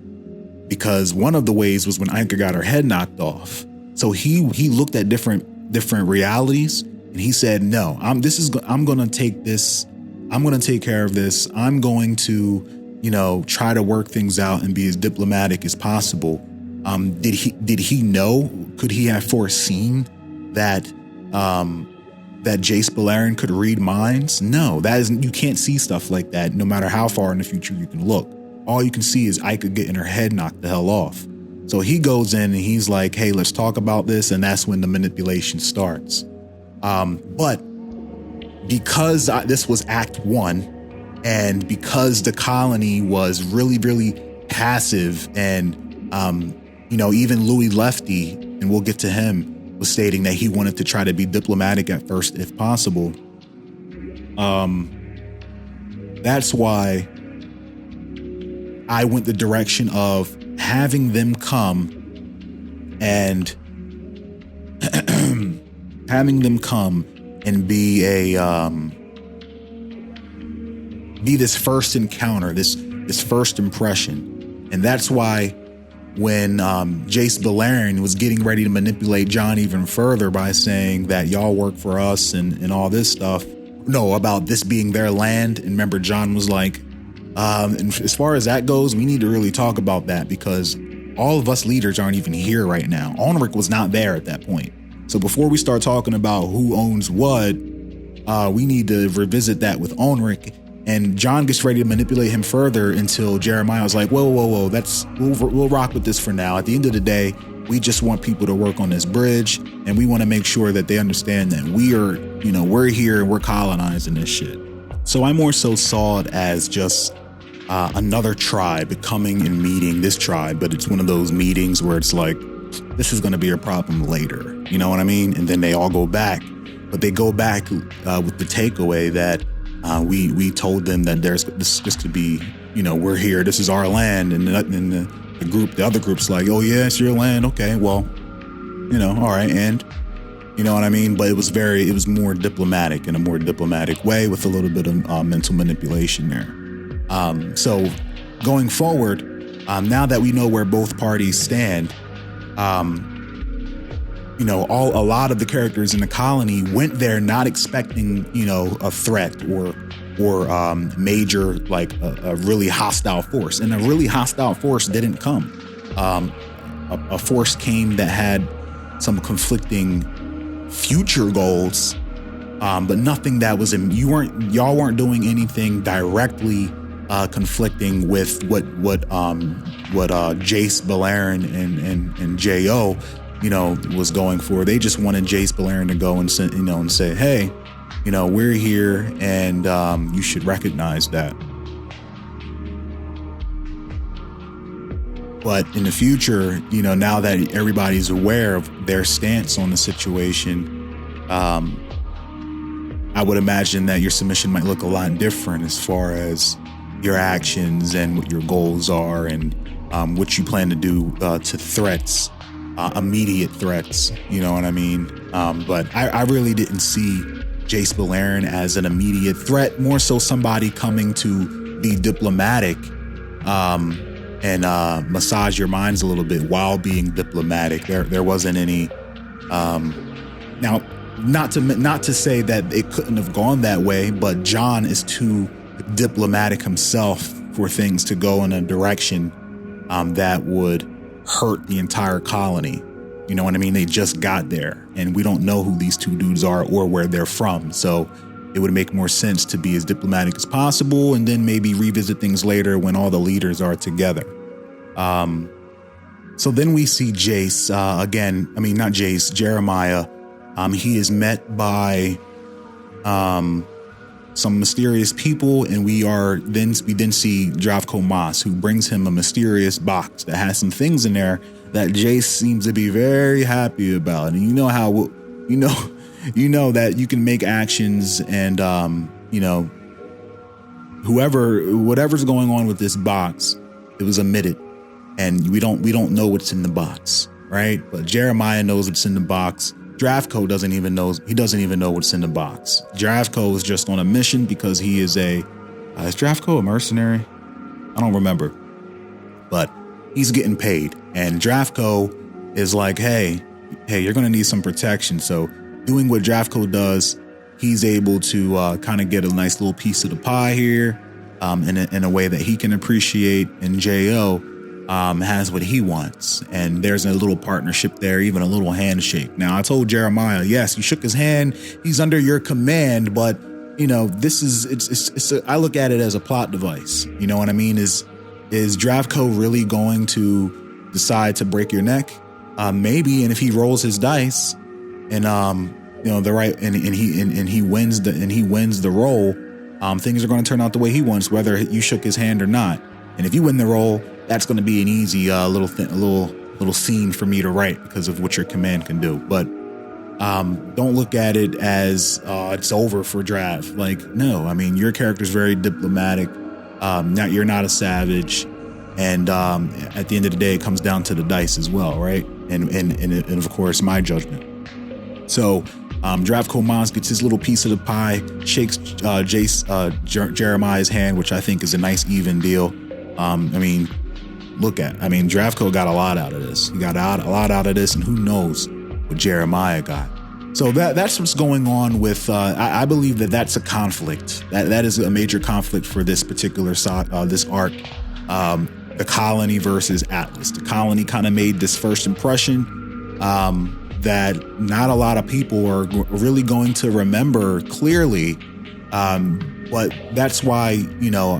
Because one of the ways was when Anka got her head knocked off. So he looked at different realities, and he said, "No, I'm going to take this. I'm going to take care of this. I'm going to, try to work things out and be as diplomatic as possible." Did he know? Could he have foreseen that Jace Beleren could read minds? No, you can't see stuff like that. No matter how far in the future you can look, all you can see is Ica getting her head knocked the hell off. So he goes in and he's like, "Hey, let's talk about this," and that's when the manipulation starts. But because this was Act 1, and because the colony was really, really passive, and even Louis Lefty, and we'll get to him, was stating that he wanted to try to be diplomatic at first if possible. That's why I went the direction of having them come and be this first encounter, this first impression. And that's why when Jace Beleren was getting ready to manipulate John even further by saying that y'all work for us and all this stuff, about this being their land. And remember, John was like, and as far as that goes, we need to really talk about that, because all of us leaders aren't even here right now. Onric was not there at that point. So before we start talking about who owns what, we need to revisit that with Onric. And John gets ready to manipulate him further until Jeremiah was like, whoa, we'll rock with this for now. At the end of the day, we just want people to work on this bridge, and we want to make sure that they understand that we're here and we're colonizing this shit. So I more so saw it as just another tribe coming and meeting this tribe, but it's one of those meetings where it's like, this is going to be a problem later. You know what I mean? And then they all go back, but they go back with the takeaway that we told them that there's this to be, we're here. This is our land. And the other group's like, "Oh yeah, it's your land. Okay, well, all right." And you know what I mean? But it was more diplomatic, in a more diplomatic way, with a little bit of mental manipulation there. So going forward, now that we know where both parties stand, a lot of the characters in the colony went there not expecting, a threat or major, like a really hostile force. And a really hostile force didn't come. A force came that had some conflicting future goals, but nothing that was y'all weren't doing anything directly conflicting with what Jace Beleren and J.O. was going for. They just wanted Jace Beleren to go and say, "Hey, we're here, and you should recognize that." But in the future, now that everybody's aware of their stance on the situation, I would imagine that your submission might look a lot different as far as your actions and what your goals are, and what you plan to do to threats. Immediate threats, you know what I mean? But I really didn't see Jace Beleren as an immediate threat, more so somebody coming to be diplomatic and massage your minds a little bit while being diplomatic. There wasn't any. Now, not to say that it couldn't have gone that way, but John is too diplomatic himself for things to go in a direction that would hurt the entire colony. You know what I mean? They just got there, and we don't know who these two dudes are or where they're from. So it would make more sense to be as diplomatic as possible, and then maybe revisit things later when all the leaders are together. So then we see Jace again. I mean, not Jace, Jeremiah. He is met by some mysterious people, and we then see Dravko Mas, who brings him a mysterious box that has some things in there that Jace seems to be very happy about. And you know how you know that you can make actions, and whatever's going on with this box, it was omitted, and we don't know what's in the box, right? But Jeremiah knows what's in the box. Dravko doesn't even know what's in the box. Dravko is just on a mission because he is is Dravko a mercenary? I don't remember, but he's getting paid, and Dravko is like, hey, you're going to need some protection. So doing what Dravko does, he's able to kind of get a nice little piece of the pie here, in a way that he can appreciate, and J.O. has what he wants, and there's a little partnership there, even a little handshake. Now, I told Jeremiah, yes, you shook his hand, he's under your command, but I look at it as a plot device. You know what I mean? Is Dravko really going to decide to break your neck? Maybe, and if he rolls his dice, and he wins the roll, things are going to turn out the way he wants, whether you shook his hand or not. And if you win the roll, that's going to be an easy little scene for me to write because of what your command can do. But don't look at it as it's over for Drav. Like, no, I mean, your character's very diplomatic. You're not a savage, and at the end of the day, it comes down to the dice as well, right? And of course, my judgment. So Dravko Mas gets his little piece of the pie, shakes Jeremiah's hand, which I think is a nice even deal. Dravko got a lot out of this. He got a lot out of this, and who knows what Jeremiah got. So that's what's going on with. I believe that's a conflict. That is a major conflict for this particular this arc. The Colony versus Atlas. The Colony kind of made this first impression that not a lot of people are really going to remember clearly. But that's why,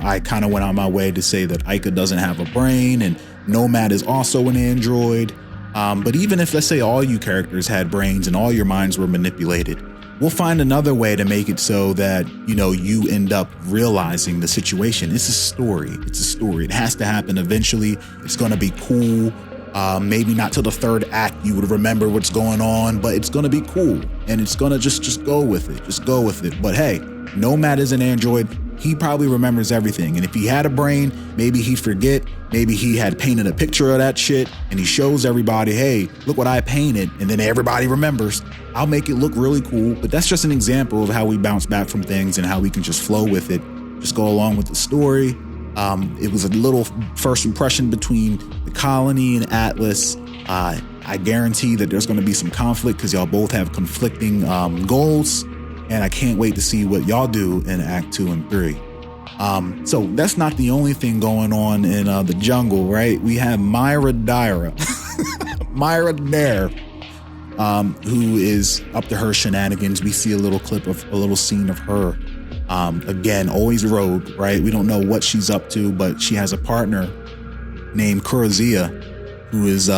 I kind of went on my way to say that Ica doesn't have a brain, and Nomad is also an android. But even if, let's say, all you characters had brains and all your minds were manipulated, we'll find another way to make it so that, you end up realizing the situation. It's a story. It has to happen eventually. It's going to be cool. Maybe not till the third act you would remember what's going on, but it's going to be cool, and it's going to just go with it. Just go with it. But hey, Nomad is an android. He probably remembers everything. And if he had a brain, maybe he'd forget. Maybe he had painted a picture of that shit and he shows everybody, hey, look what I painted. And then everybody remembers. I'll make it look really cool. But that's just an example of how we bounce back from things and how we can just flow with it. Just go along with the story. It was a little first impression between the Colony and Atlas. I guarantee that there's going to be some conflict because y'all both have conflicting goals. And I can't wait to see what y'all do in Act 2 and 3. So that's not the only thing going on in the jungle, right? We have Myra Dare, who is up to her shenanigans. We see a little scene of her. Again, always rogue, right? We don't know what she's up to, but she has a partner named Kurazia, who is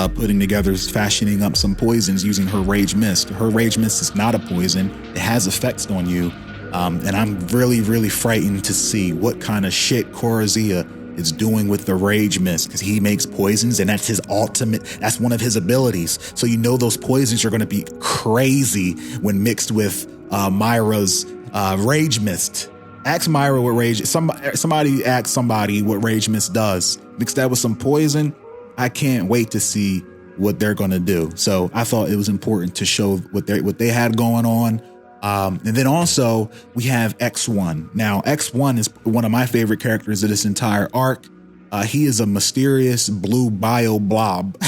fashioning up some poisons using her Rage Mist. Her Rage Mist is not a poison. It has effects on you. And I'm really, really frightened to see what kind of shit Kurazia is doing with the Rage Mist, because he makes poisons, and that's that's one of his abilities. So those poisons are going to be crazy when mixed with Myra's Rage Mist. Ask Myra what Rage... Somebody ask somebody what Rage Mist does. Mix that with some poison. I can't wait to see what they're going to do. So I thought it was important to show what they had going on. And then also we have X1. Now, X1 is one of my favorite characters of this entire arc. He is a mysterious blue bio blob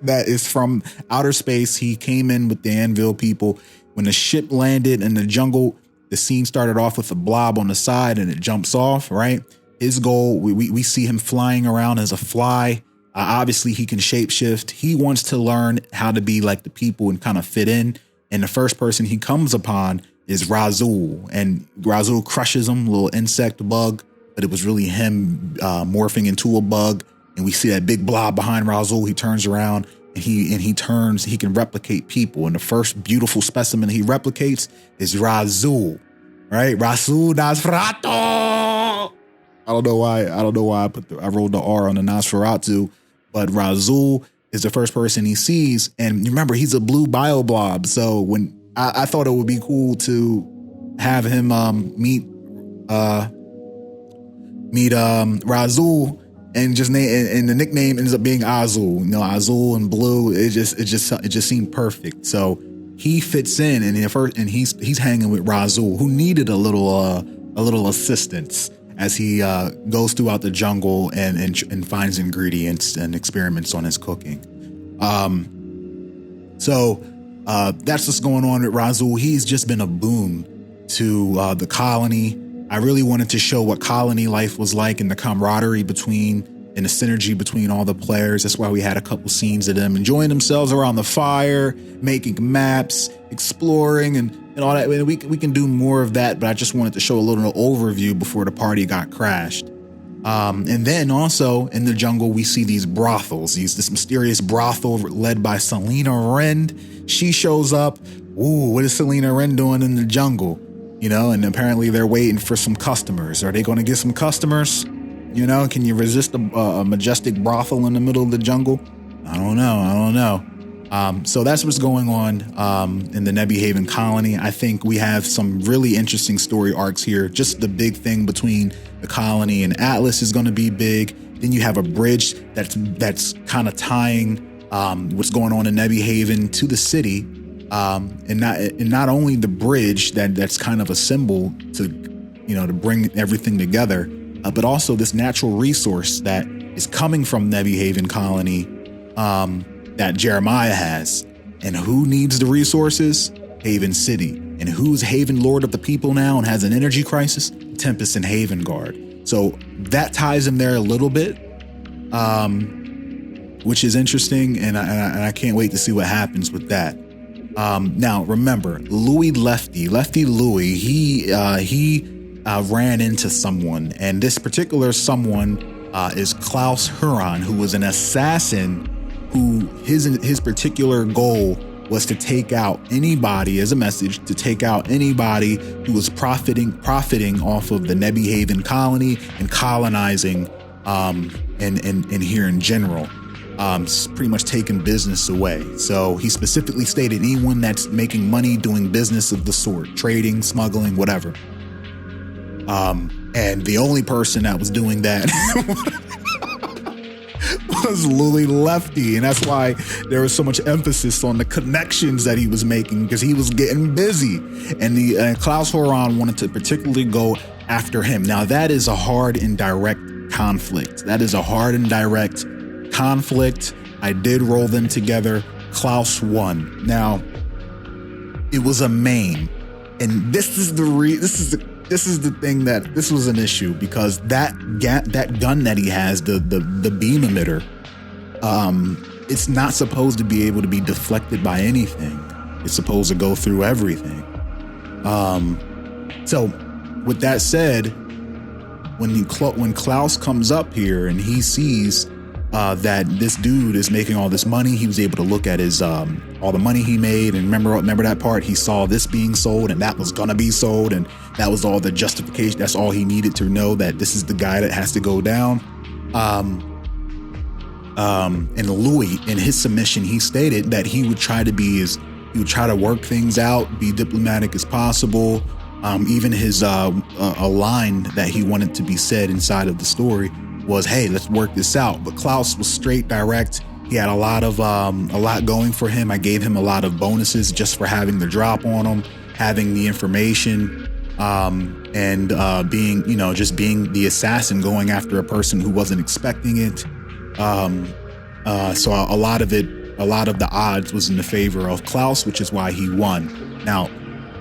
that is from outer space. He came in with the Anvil people. When the ship landed in the jungle, the scene started off with a blob on the side and it jumps off, right? His goal, we see him flying around as a fly. Obviously, he can shapeshift. He wants to learn how to be like the people and kind of fit in. And the first person he comes upon is Razul. And Razul crushes him, a little insect bug. But it was really him morphing into a bug. And we see that big blob behind Razul. He turns around and he can replicate people. And the first beautiful specimen he replicates is Razul, right? Rasul Nosferatu. I don't know why I rolled the R on the Nosferatu, but Rasul is the first person he sees, and remember he's a blue bioblob. So when I thought it would be cool to have him meet Rasul, and just name, and the nickname ends up being Azul. You know, Azul and blue. It just seemed perfect. So he fits in, and he's hanging with Rasul, who needed a little assistance as he goes throughout the jungle and finds ingredients and experiments on his cooking. So that's what's going on with Rasul. He's just been a boon to the colony. I really wanted to show what colony life was like and the camaraderie and the synergy between all the players. That's why we had a couple scenes of them enjoying themselves around the fire, making maps, exploring, and all that. We can do more of that, but I just wanted to show a little overview before the party got crashed. And then also in the jungle, we see these brothels, this mysterious brothel led by Selena Wren. She shows up. Ooh, what is Selena Wren doing in the jungle? You know, and apparently they're waiting for some customers. Are they going to get some customers? You know, can you resist a majestic brothel in the middle of the jungle? I don't know. So that's what's going on in the Nebby Haven colony. I think we have some really interesting story arcs here. Just the big thing between the colony and Atlas is going to be big. Then you have a bridge that's kind of tying what's going on in Nebby Haven to the city. And not only the bridge that's kind of a symbol to bring everything together, but also this natural resource that is coming from Nebby Haven colony that Jeremiah has. And who needs the resources? Haven City. And who's Haven Lord of the People now and has an energy crisis? Tempest and Haven Guard. So that ties him there a little bit, which is interesting, and I can't wait to see what happens with that. Now remember, Louis Louis, he ran into someone, and this particular someone is Klaus Huron, who was an assassin who his particular goal was to take out anybody, as a message, to take out anybody who was profiting off of the Nebby Haven colony and colonizing and here in general. Pretty much taking business away. So he specifically stated anyone that's making money doing business of the sort, trading, smuggling, whatever. And the only person that was doing that was Louis Lefty. And that's why there was so much emphasis on the connections that he was making, because he was getting busy. And Klaus Horon wanted to particularly go after him. Now that is a hard and direct conflict. I did roll them together. Klaus won. Now, it was a main, and this is the thing that this was an issue, because that gun that he has, the beam emitter, it's not supposed to be able to be deflected by anything. It's supposed to go through everything. So, with that said, when Klaus comes up here and he sees that this dude is making all this money, he was able to look at his all the money he made, and remember that part, he saw this being sold and that was gonna be sold, and that was all the justification. That's all he needed to know, that this is the guy that has to go down. And Louis, in his submission, he stated that he would try to work things out, be diplomatic as possible. Even his a line that he wanted to be said inside of the story was, "Hey, let's work this out." But Klaus was straight, direct. He had a lot going for him. I gave him a lot of bonuses just for having the drop on him, having the information, and being the assassin going after a person who wasn't expecting it. So a lot of the odds was in the favor of Klaus, which is why he won. Now,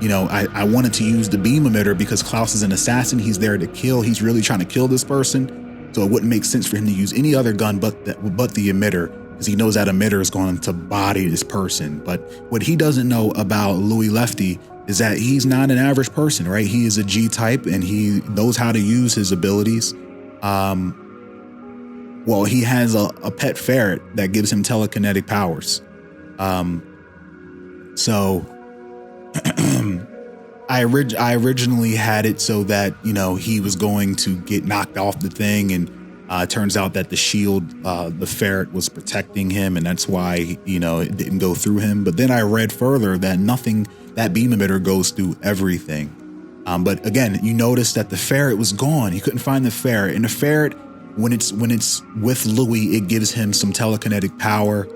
I wanted to use the beam emitter because Klaus is an assassin. He's there to kill. He's really trying to kill this person. So it wouldn't make sense for him to use any other gun but the emitter, because he knows that emitter is going to body this person. But what he doesn't know about Louis Lefty is that he's not an average person, right? He is a G-type, and he knows how to use his abilities. Well, he has a pet ferret that gives him telekinetic powers. So I originally had it so that, you know, he was going to get knocked off the thing, and it turns out that the shield, the ferret, was protecting him, and that's why, you know, it didn't go through him. But then I read further that that beam emitter goes through everything. But again, you notice that the ferret was gone. He couldn't find the ferret, and the ferret, when it's with Louis, it gives him some telekinetic power.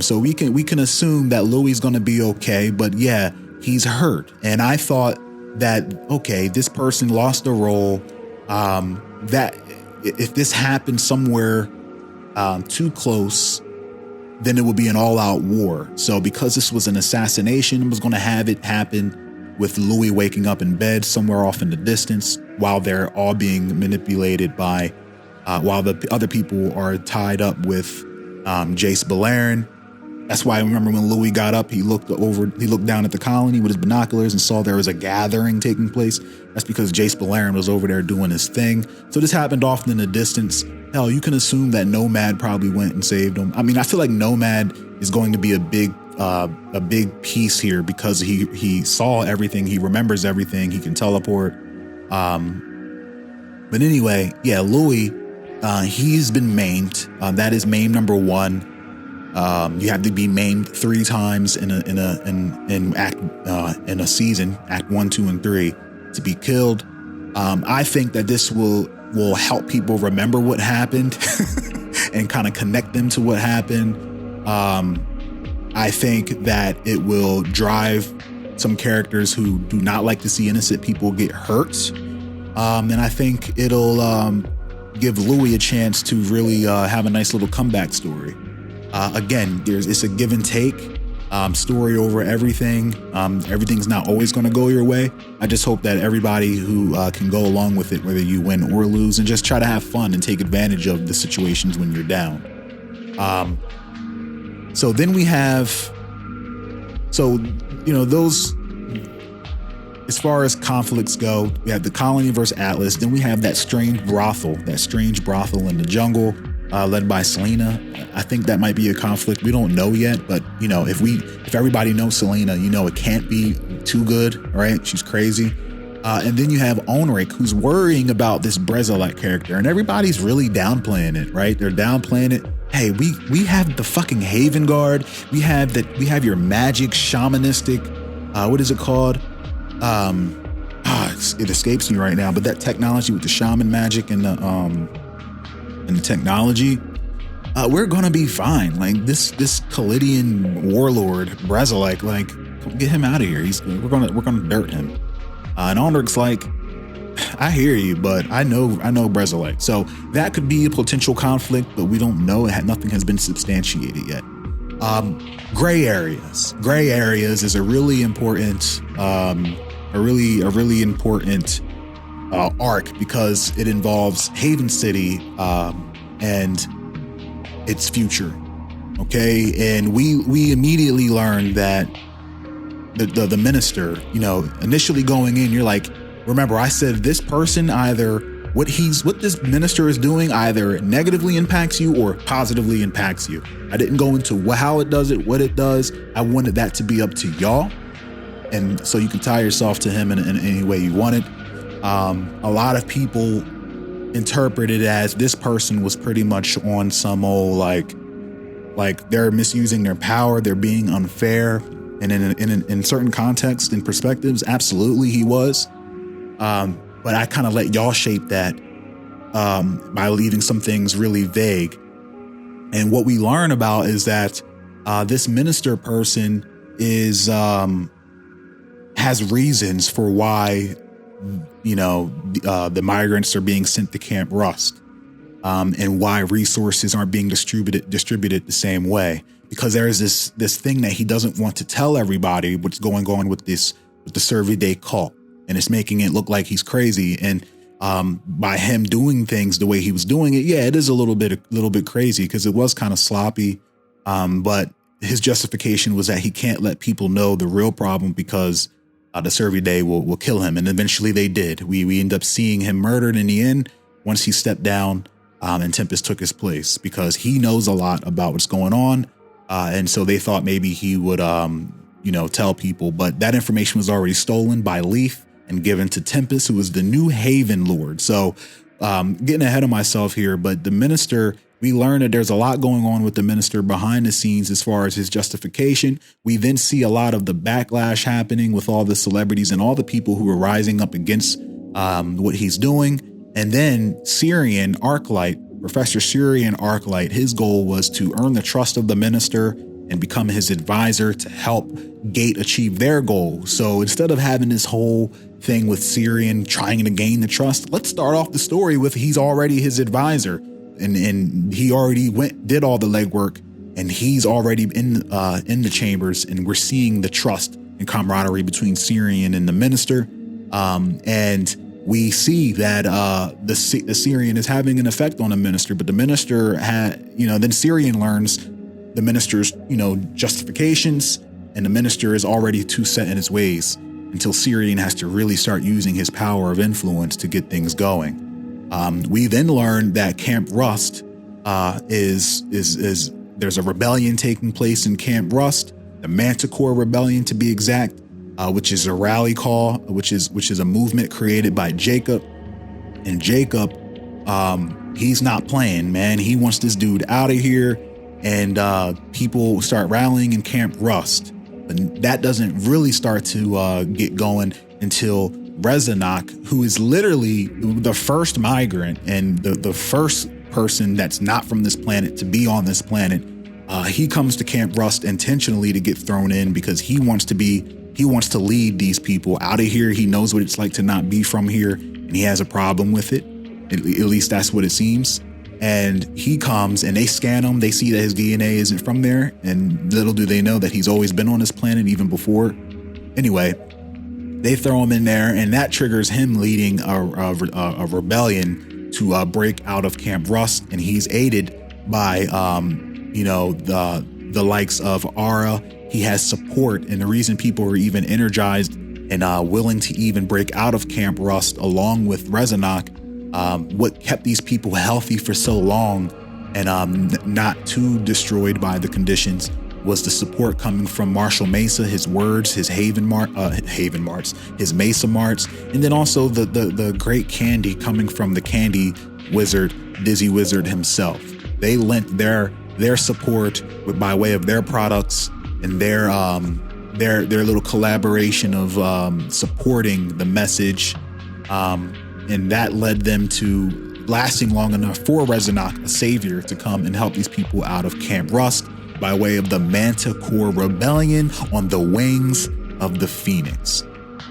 So we can assume that Louis is going to be okay. But yeah, he's hurt, and I thought that, okay, this person lost a role. That if this happened somewhere too close, then it would be an all-out war. So because this was an assassination, it was going to have it happen with Louis waking up in bed somewhere off in the distance while they're all being manipulated by, while the other people are tied up with Jace Beleren. That's why I remember when Louis got up, he looked down at the colony with his binoculars and saw there was a gathering taking place. That's because Jace Beleren was over there doing his thing. So this happened often in the distance. Hell, you can assume that Nomad probably went and saved him. I mean, I feel like Nomad is going to be a big piece here because he saw everything, he remembers everything, he can teleport. But anyway, yeah, Louis, he's been maimed. That is maim number 1. You have to be maimed 3 times in a season, act 1, 2, and 3, to be killed. I think that this will help people remember what happened and kind of connect them to what happened. I think that it will drive some characters who do not like to see innocent people get hurt. And I think it'll give Louis a chance to really have a nice little comeback story. Again, it's a give and take story over everything. Everything's not always going to go your way. I just hope that everybody who can go along with it, whether you win or lose, and just try to have fun and take advantage of the situations when you're down. So then we have, those, as far as conflicts go, we have the colony versus Atlas. Then we have that strange brothel in the jungle, led by Selena. I think that might be a conflict. We don't know yet, but you know, if everybody knows Selena, you know it can't be too good, right? She's crazy. And then you have Onric, who's worrying about this Brezalite character, and everybody's really downplaying it, right? They're downplaying it. Hey, we have the fucking Haven Guard. We have your magic shamanistic, what is it called? It escapes me right now, but that technology with the shaman magic and the technology, we're gonna be fine. Like this Khalidian warlord Brezalite, like, get him out of here. We're gonna dirt him. And Onric's like, I hear you, but I know Brezalite. So that could be a potential conflict, but we don't know. Nothing has been substantiated yet. Gray areas. Gray areas is a really important, arc because it involves Haven City and its future. Okay, and we immediately learned that the minister, initially going in, you're like, remember I said this person, either what this minister is doing either negatively impacts you or positively impacts you. I didn't go into how it does it, what it does. I wanted that to be up to y'all, and so you can tie yourself to him in any way you want it. A lot of people interpret it as this person was pretty much on some old like they're misusing their power, they're being unfair, and in certain contexts and perspectives, absolutely he was. But I kind of let y'all shape that by leaving some things really vague. And what we learn about is that this minister person has reasons for why the migrants are being sent to Camp Rust, and why resources aren't being distributed the same way. Because there is this thing that he doesn't want to tell everybody what's going on with the Survey cult, and it's making it look like he's crazy. And by him doing things the way he was doing it, yeah, it is a little bit crazy because it was kind of sloppy. But his justification was that he can't let people know the real problem because the Survey will kill him. And eventually they did. We end up seeing him murdered in the end once he stepped down, and Tempest took his place because he knows a lot about what's going on. And so they thought maybe he would, tell people. But that information was already stolen by Leaf and given to Tempest, who was the new Haven Lord. So getting ahead of myself here, but the minister, we learn that there's a lot going on with the minister behind the scenes as far as his justification. We then see a lot of the backlash happening with all the celebrities and all the people who are rising up against what he's doing. And then Syrian Arclight, Professor Syrian Arclight, his goal was to earn the trust of the minister and become his advisor to help Gate achieve their goal. So instead of having this whole thing with Syrian trying to gain the trust, let's start off the story with he's already his advisor, and he already did all the legwork, and he's already in the chambers, and we're seeing the trust and camaraderie between Syrian and the minister, and we see that the Syrian is having an effect on the minister, but the minister then Syrian learns the minister's, justifications, and the minister is already too set in his ways until Syrian has to really start using his power of influence to get things going. We then learn that Camp Rust is there's a rebellion taking place in Camp Rust, the Manticore Rebellion to be exact, which is a rally call, which is a movement created by Jacob. And Jacob, he's not playing, man. He wants this dude out of here. And people start rallying in Camp Rust. But that doesn't really start to get going until Rezanok, who is literally the first migrant and the first person that's not from this planet to be on this planet. He comes to Camp Rust intentionally to get thrown in because he wants to lead these people out of here. He knows what it's like to not be from here, and he has a problem with it. At least that's what it seems. And he comes and they scan him. They see that his DNA isn't from there. And little do they know that he's always been on this planet even before. Anyway, they throw him in there, and that triggers him leading a rebellion to break out of Camp Rust. And he's aided by, the likes of Ara. He has support. And the reason people are even energized and willing to even break out of Camp Rust along with Rezanok, what kept these people healthy for so long and not too destroyed by the conditions was the support coming from Marshall Mesa, his words, his his Mesa Marts, and then also the great candy coming from the candy wizard, Dizzy Wizard himself. They lent their support by way of their products and their little collaboration of supporting the message. And that led them to lasting long enough for Rezanok, a savior, to come and help these people out of Camp Rust by way of the Manticore Rebellion on the wings of the Phoenix.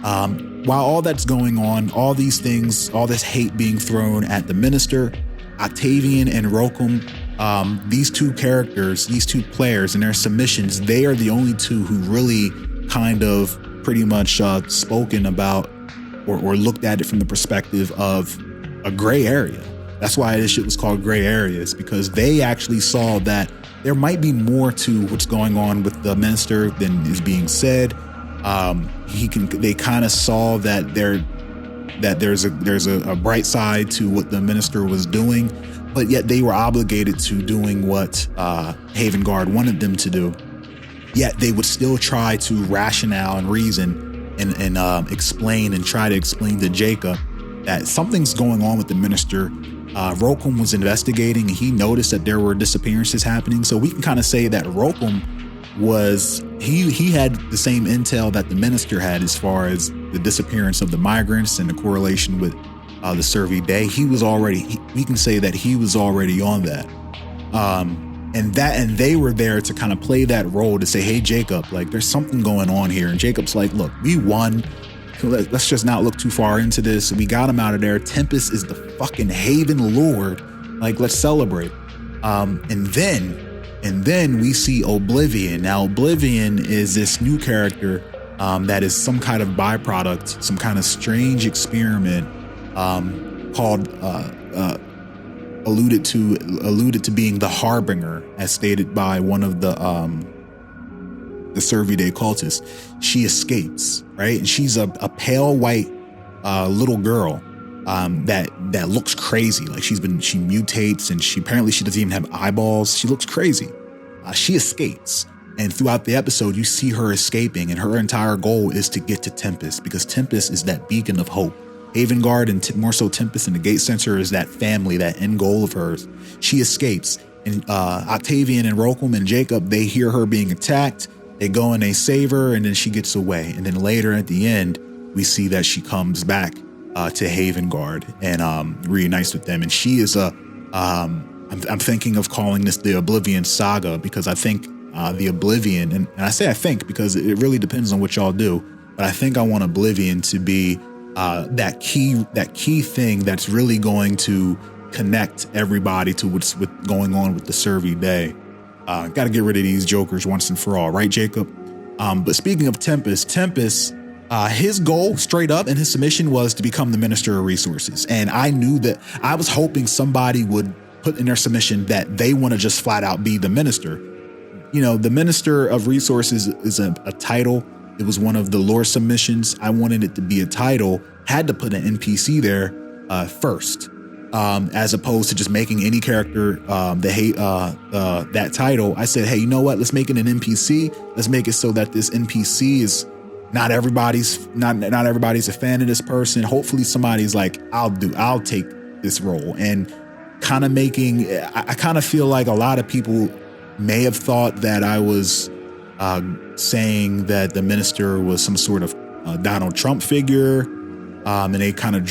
While all that's going on, all these things, all this hate being thrown at the minister, Octavian and Rokum, these two characters, these two players and their submissions, they are the only two who really kind of pretty much spoken about or looked at it from the perspective of a gray area. That's why this shit was called Gray Areas, because they actually saw that there might be more to what's going on with the minister than is being said. They kind of saw that there's a bright side to what the minister was doing, but yet they were obligated to doing what Haven Guard wanted them to do. Yet they would still try to rationale and reason and explain and try to explain to Jacob that something's going on with the minister. Rokum was investigating and he noticed that there were disappearances happening. So we can kind of say that Rokum he had the same intel that the minister had as far as the disappearance of the migrants and the correlation with the Survey Day. We can say that he was already on that. And they were there to kind of play that role to say, hey, Jacob, like there's something going on here. And Jacob's like, look, we won. Let's just not look too far into this. We got him out of there. Tempest is the fucking Haven Lord. Like, let's celebrate. And then we see Oblivion. Now, Oblivion is this new character that is some kind of byproduct, some kind of strange experiment called alluded to being the Harbinger, as stated by one of the Survey Day cultists. She escapes, right? And she's a pale white little girl that looks crazy. Like she mutates, and she doesn't even have eyeballs. She looks crazy. She escapes. And throughout the episode, you see her escaping, and her entire goal is to get to Tempest, because Tempest is that beacon of hope. Haven Guard, and more so Tempest and the Gate Center, is that family, that end goal of hers. She escapes, and Octavian and Roquem and Jacob, they hear her being attacked. They go and they save her, and then she gets away. And then later at the end, we see that she comes back to Haven Guard and reunites with them. And she is I'm thinking of calling this the Oblivion Saga, because I think the Oblivion, and I say I think because it really depends on what y'all do, but I think I want Oblivion to be that key thing that's really going to connect everybody to what's going on with the Survey Day. Got to get rid of these jokers once and for all, right, Jacob? But speaking of Tempest, his goal straight up in his submission was to become the Minister of Resources. And I knew that I was hoping somebody would put in their submission that they want to just flat out be the minister. You know, the Minister of Resources is a title. It was one of the lore submissions. I wanted it to be a title, had to put an NPC there first, as opposed to just making any character that title. I said, hey, you know what? Let's make it an NPC. Let's make it so that this NPC is not everybody's a fan of this person. Hopefully somebody's like, I'll take this role. And kind of making, I kind of feel like a lot of people may have thought that I was saying that the minister was some sort of Donald Trump figure, and they kind of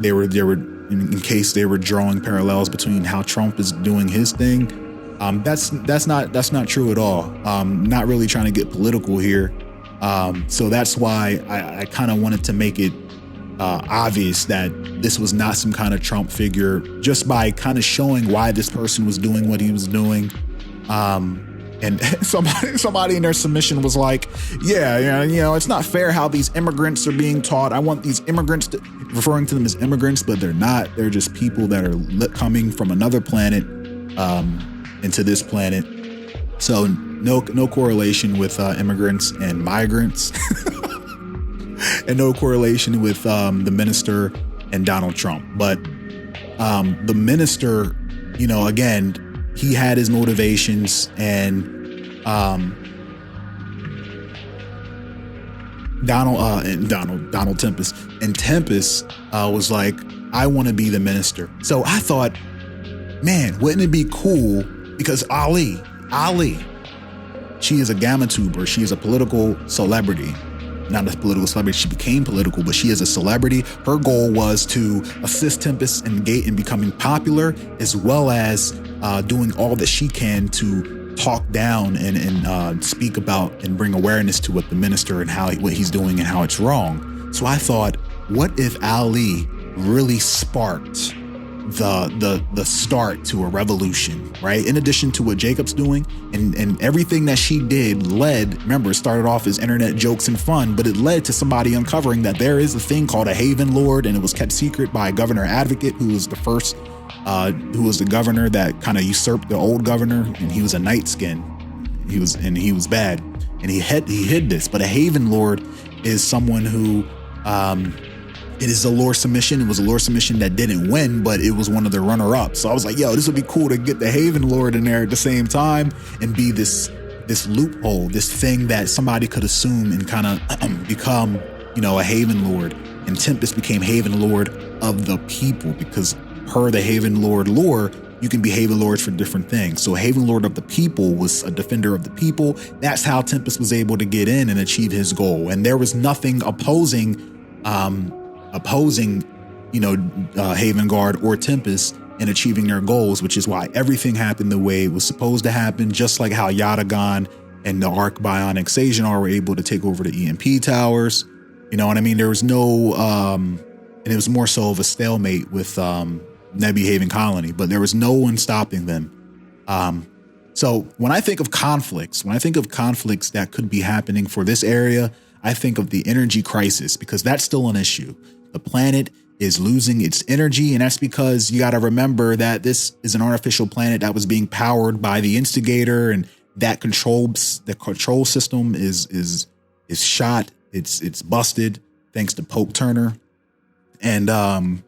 they were in case they were drawing parallels between how Trump is doing his thing. That's not true at all. Not really trying to get political here. So that's why I kind of wanted to make it obvious that this was not some kind of Trump figure, just by kind of showing why this person was doing what he was doing. And somebody in their submission was like, yeah, you know, it's not fair how these immigrants are being taught. I want these immigrants referring to them as immigrants, but they're not. They're just people that are coming from another planet into this planet. So no correlation with immigrants and migrants, and no correlation with the minister and Donald Trump. But the minister, you know, again, he had his motivations, and Donald Tempest, and Tempest was like, I want to be the minister. So I thought, man, wouldn't it be cool? Because Ali, she is a gamma tuber. She is a political celebrity. Not a political celebrity. She became political, but she is a celebrity. Her goal was to assist Tempest and Gate in becoming popular, as well as doing all that she can to talk down and speak about and bring awareness to what the minister and what he's doing and how it's wrong. So I thought, what if Ali really sparked the start to a revolution, right? In addition to what Jacob's doing, and everything that she did remember, it started off as internet jokes and fun, but it led to somebody uncovering that there is a thing called a Haven Lord, and it was kept secret by Governor Advocate, who was the first, who was the governor that kind of usurped the old governor, and he was a night skin. He was bad, and he hid this. But a Haven Lord is someone who, it is a lore submission. It was a lore submission that didn't win, but it was one of the runner-ups. So I was like, yo, this would be cool to get the Haven Lord in there at the same time and be this loophole, this thing that somebody could assume and kind of become, you know, a Haven Lord. And Tempest became Haven Lord of the people, because per the Haven Lord lore, you can be Haven Lords for different things. So Haven Lord of the people was a defender of the people. That's how Tempest was able to get in and achieve his goal. And there was nothing opposing, you know, Haven Guard or Tempest in achieving their goals, which is why everything happened the way it was supposed to happen, just like how Yatagan and the Arc Bionic Sagenar were able to take over the EMP towers. You know what I mean? There was no, and it was more so of a stalemate with Nebby Haven Colony, but there was no one stopping them. So when I think of conflicts that could be happening for this area, I think of the energy crisis, because that's still an issue. The planet is losing its energy, and that's because you got to remember that this is an artificial planet that was being powered by the Instigator, and that control system is shot. It's busted thanks to Pope Turner, and the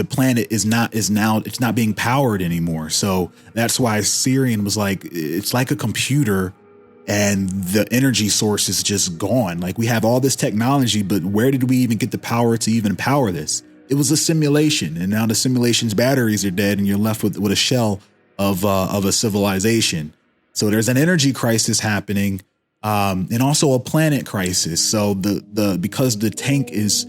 planet is not being powered anymore. So that's why Syrian was like, it's like a computer and the energy source is just gone. Like, we have all this technology, but where did we even get the power to even power this? It was a simulation, and now the simulation's batteries are dead, and you're left with a shell of a civilization. So there's an energy crisis happening, and also a planet crisis. So because the tank is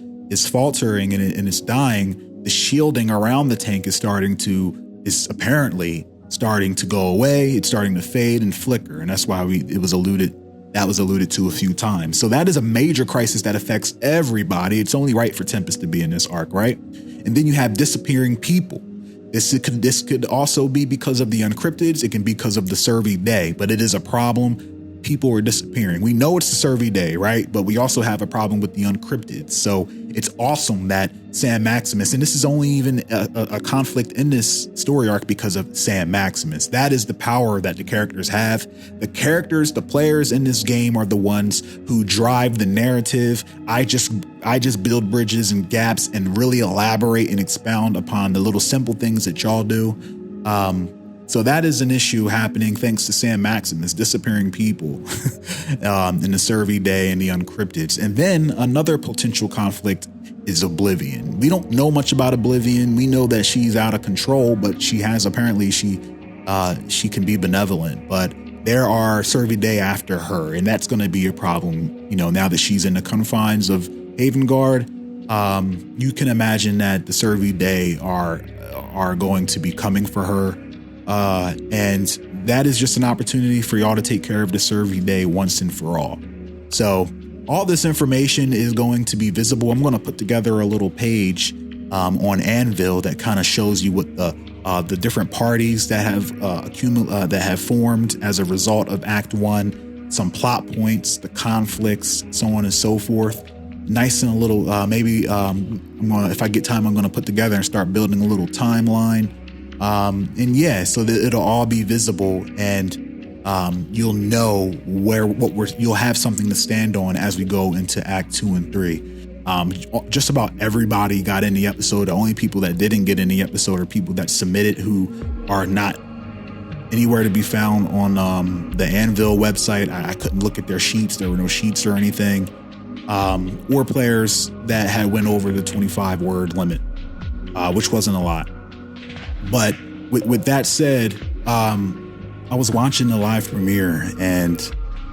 faltering and it's dying, the shielding around the tank is apparently starting to go away. It's starting to fade and flicker. And that's why that was alluded to a few times. So that is a major crisis that affects everybody. It's only right for Tempest to be in this arc, right? And then you have disappearing people. This could also be because of the Uncryptids. It can be because of the Survey Day, but it is a problem. People are disappearing. We know it's the Survey Day, right? But we also have a problem with the Uncryptids. So it's awesome that Sam Maximus, and this is only even a conflict in this story arc because of Sam Maximus. That is the power that the characters have. The players in this game are the ones who drive the narrative. I just build bridges and gaps and really elaborate and expound upon the little simple things that y'all do. So that is an issue happening thanks to Sam Maximus, disappearing people in the Survey Day and the Uncryptids. And then another potential conflict is Oblivion. We don't know much about Oblivion. We know that she's out of control, but she can be benevolent. But there are Survey Day after her, and that's going to be a problem. Now that she's in the confines of Havengard, you can imagine that the Survey Day are going to be coming for her. And that is just an opportunity for y'all to take care of the Survey Day once and for all. So all this information is going to be visible. I'm going to put together a little page on Anvil that kind of shows you what the different parties that have formed as a result of Act 1, some plot points, the conflicts, so on and so forth. Nice and a little, if I get time, I'm going to put together and start building a little timeline. So that it'll all be visible, and you'll know you'll have something to stand on as we go into Act 2 and 3. Just about everybody got in the episode. The only people that didn't get in the episode are people that submitted who are not anywhere to be found on the Anvil website. I couldn't look at their sheets. There were no sheets or anything. Or players that had went over the 25 word limit, which wasn't a lot. But with that said, I was watching the live premiere, and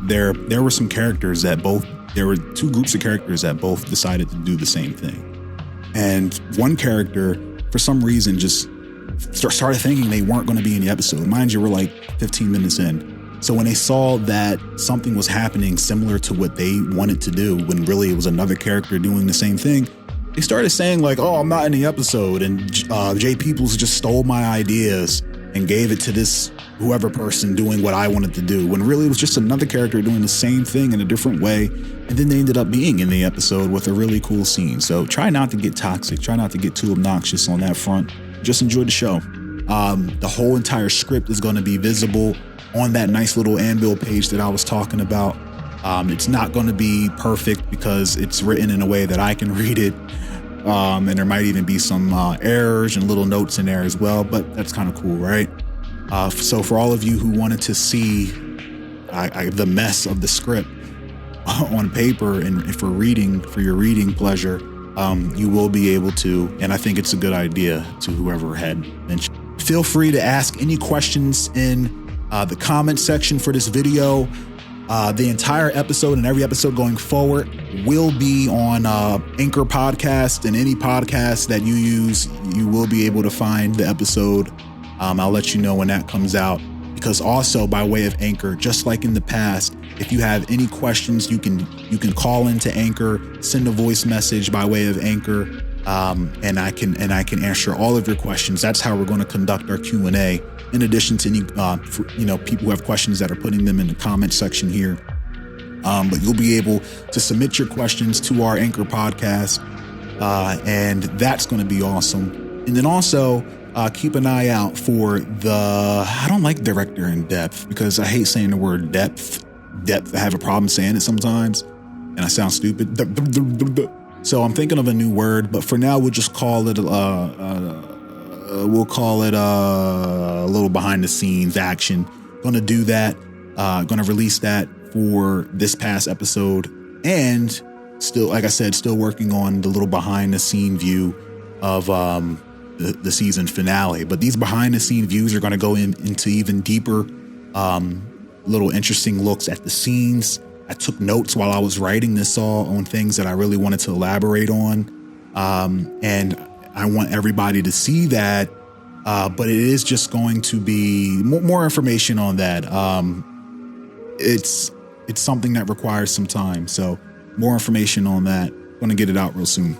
there were some characters there were two groups of characters that both decided to do the same thing. And one character, for some reason, just started thinking they weren't going to be in the episode. Mind you, we're like 15 minutes in. So when they saw that something was happening similar to what they wanted to do, when really it was another character doing the same thing, they started saying like, "Oh, I'm not in the episode," and Jay Peoplz just stole my ideas and gave it to this whoever person doing what I wanted to do, when really it was just another character doing the same thing in a different way. And then they ended up being in the episode with a really cool scene. So try not to get toxic, try not to get too obnoxious on that front. Just enjoy the show. The whole entire script is going to be visible on that nice little Anvil page that I was talking about. It's not going to be perfect because it's written in a way that I can read it. And there might even be some errors and little notes in there as well, but that's kind of cool, right? So for all of you who wanted to see the mess of the script on paper and for your reading pleasure, you will be able to, and I think it's a good idea to whoever had mentioned. Feel free to ask any questions in the comment section for this video. The entire episode and every episode going forward will be on Anchor Podcast, and any podcast that you use, you will be able to find the episode. I'll let you know when that comes out, because also by way of Anchor, just like in the past, if you have any questions, you can call into Anchor, send a voice message by way of Anchor, and I can answer all of your questions. That's how we're going to conduct our Q&A. In addition to any, people who have questions that are putting them in the comment section here. But you'll be able to submit your questions to our Anchor Podcast, and that's going to be awesome. And then also keep an eye out for I don't like Director in Depth because I hate saying the word depth. I have a problem saying it sometimes, and I sound stupid. So I'm thinking of a new word, but for now we'll just call it a little behind the scenes action. Going to do that. Going to release that for this past episode, and still, like I said, still working on the little behind the scene view of the season finale. But these behind the scene views are going to go into even deeper, little interesting looks at the scenes. I took notes while I was writing this all on things that I really wanted to elaborate on. And I want everybody to see that. But it is just going to be more information on that. It's something that requires some time. So more information on that. Going to get it out real soon.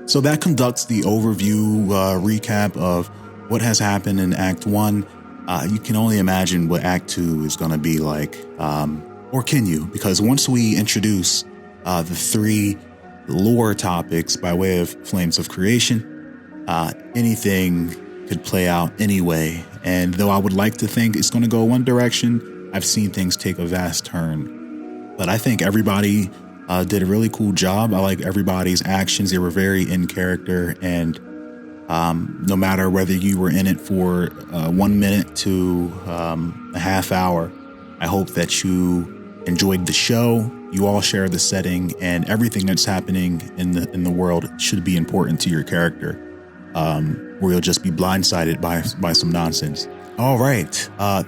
So that conducts the overview recap of what has happened in Act 1. You can only imagine what Act 2 is going to be like. Or can you? Because once we introduce the 3 lore topics by way of Flames of Creation, anything could play out anyway. And though I would like to think it's going to go one direction, I've seen things take a vast turn. But I think everybody did a really cool job. I like everybody's actions. They were very in character. And no matter whether you were in it for 1 minute to a half hour, I hope that you enjoyed the show. You all share the setting, and everything that's happening in the world should be important to your character. Or you'll just be blindsided by some nonsense. All right.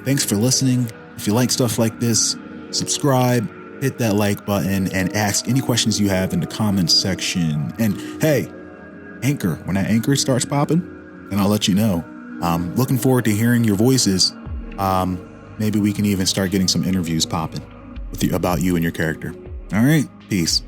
Thanks for listening. If you like stuff like this, subscribe, hit that like button, and ask any questions you have in the comments section. And hey, Anchor, when that Anchor starts popping, then I'll let you know. I'm looking forward to hearing your voices. Maybe we can even start getting some interviews popping about you and your character. All right. Peace.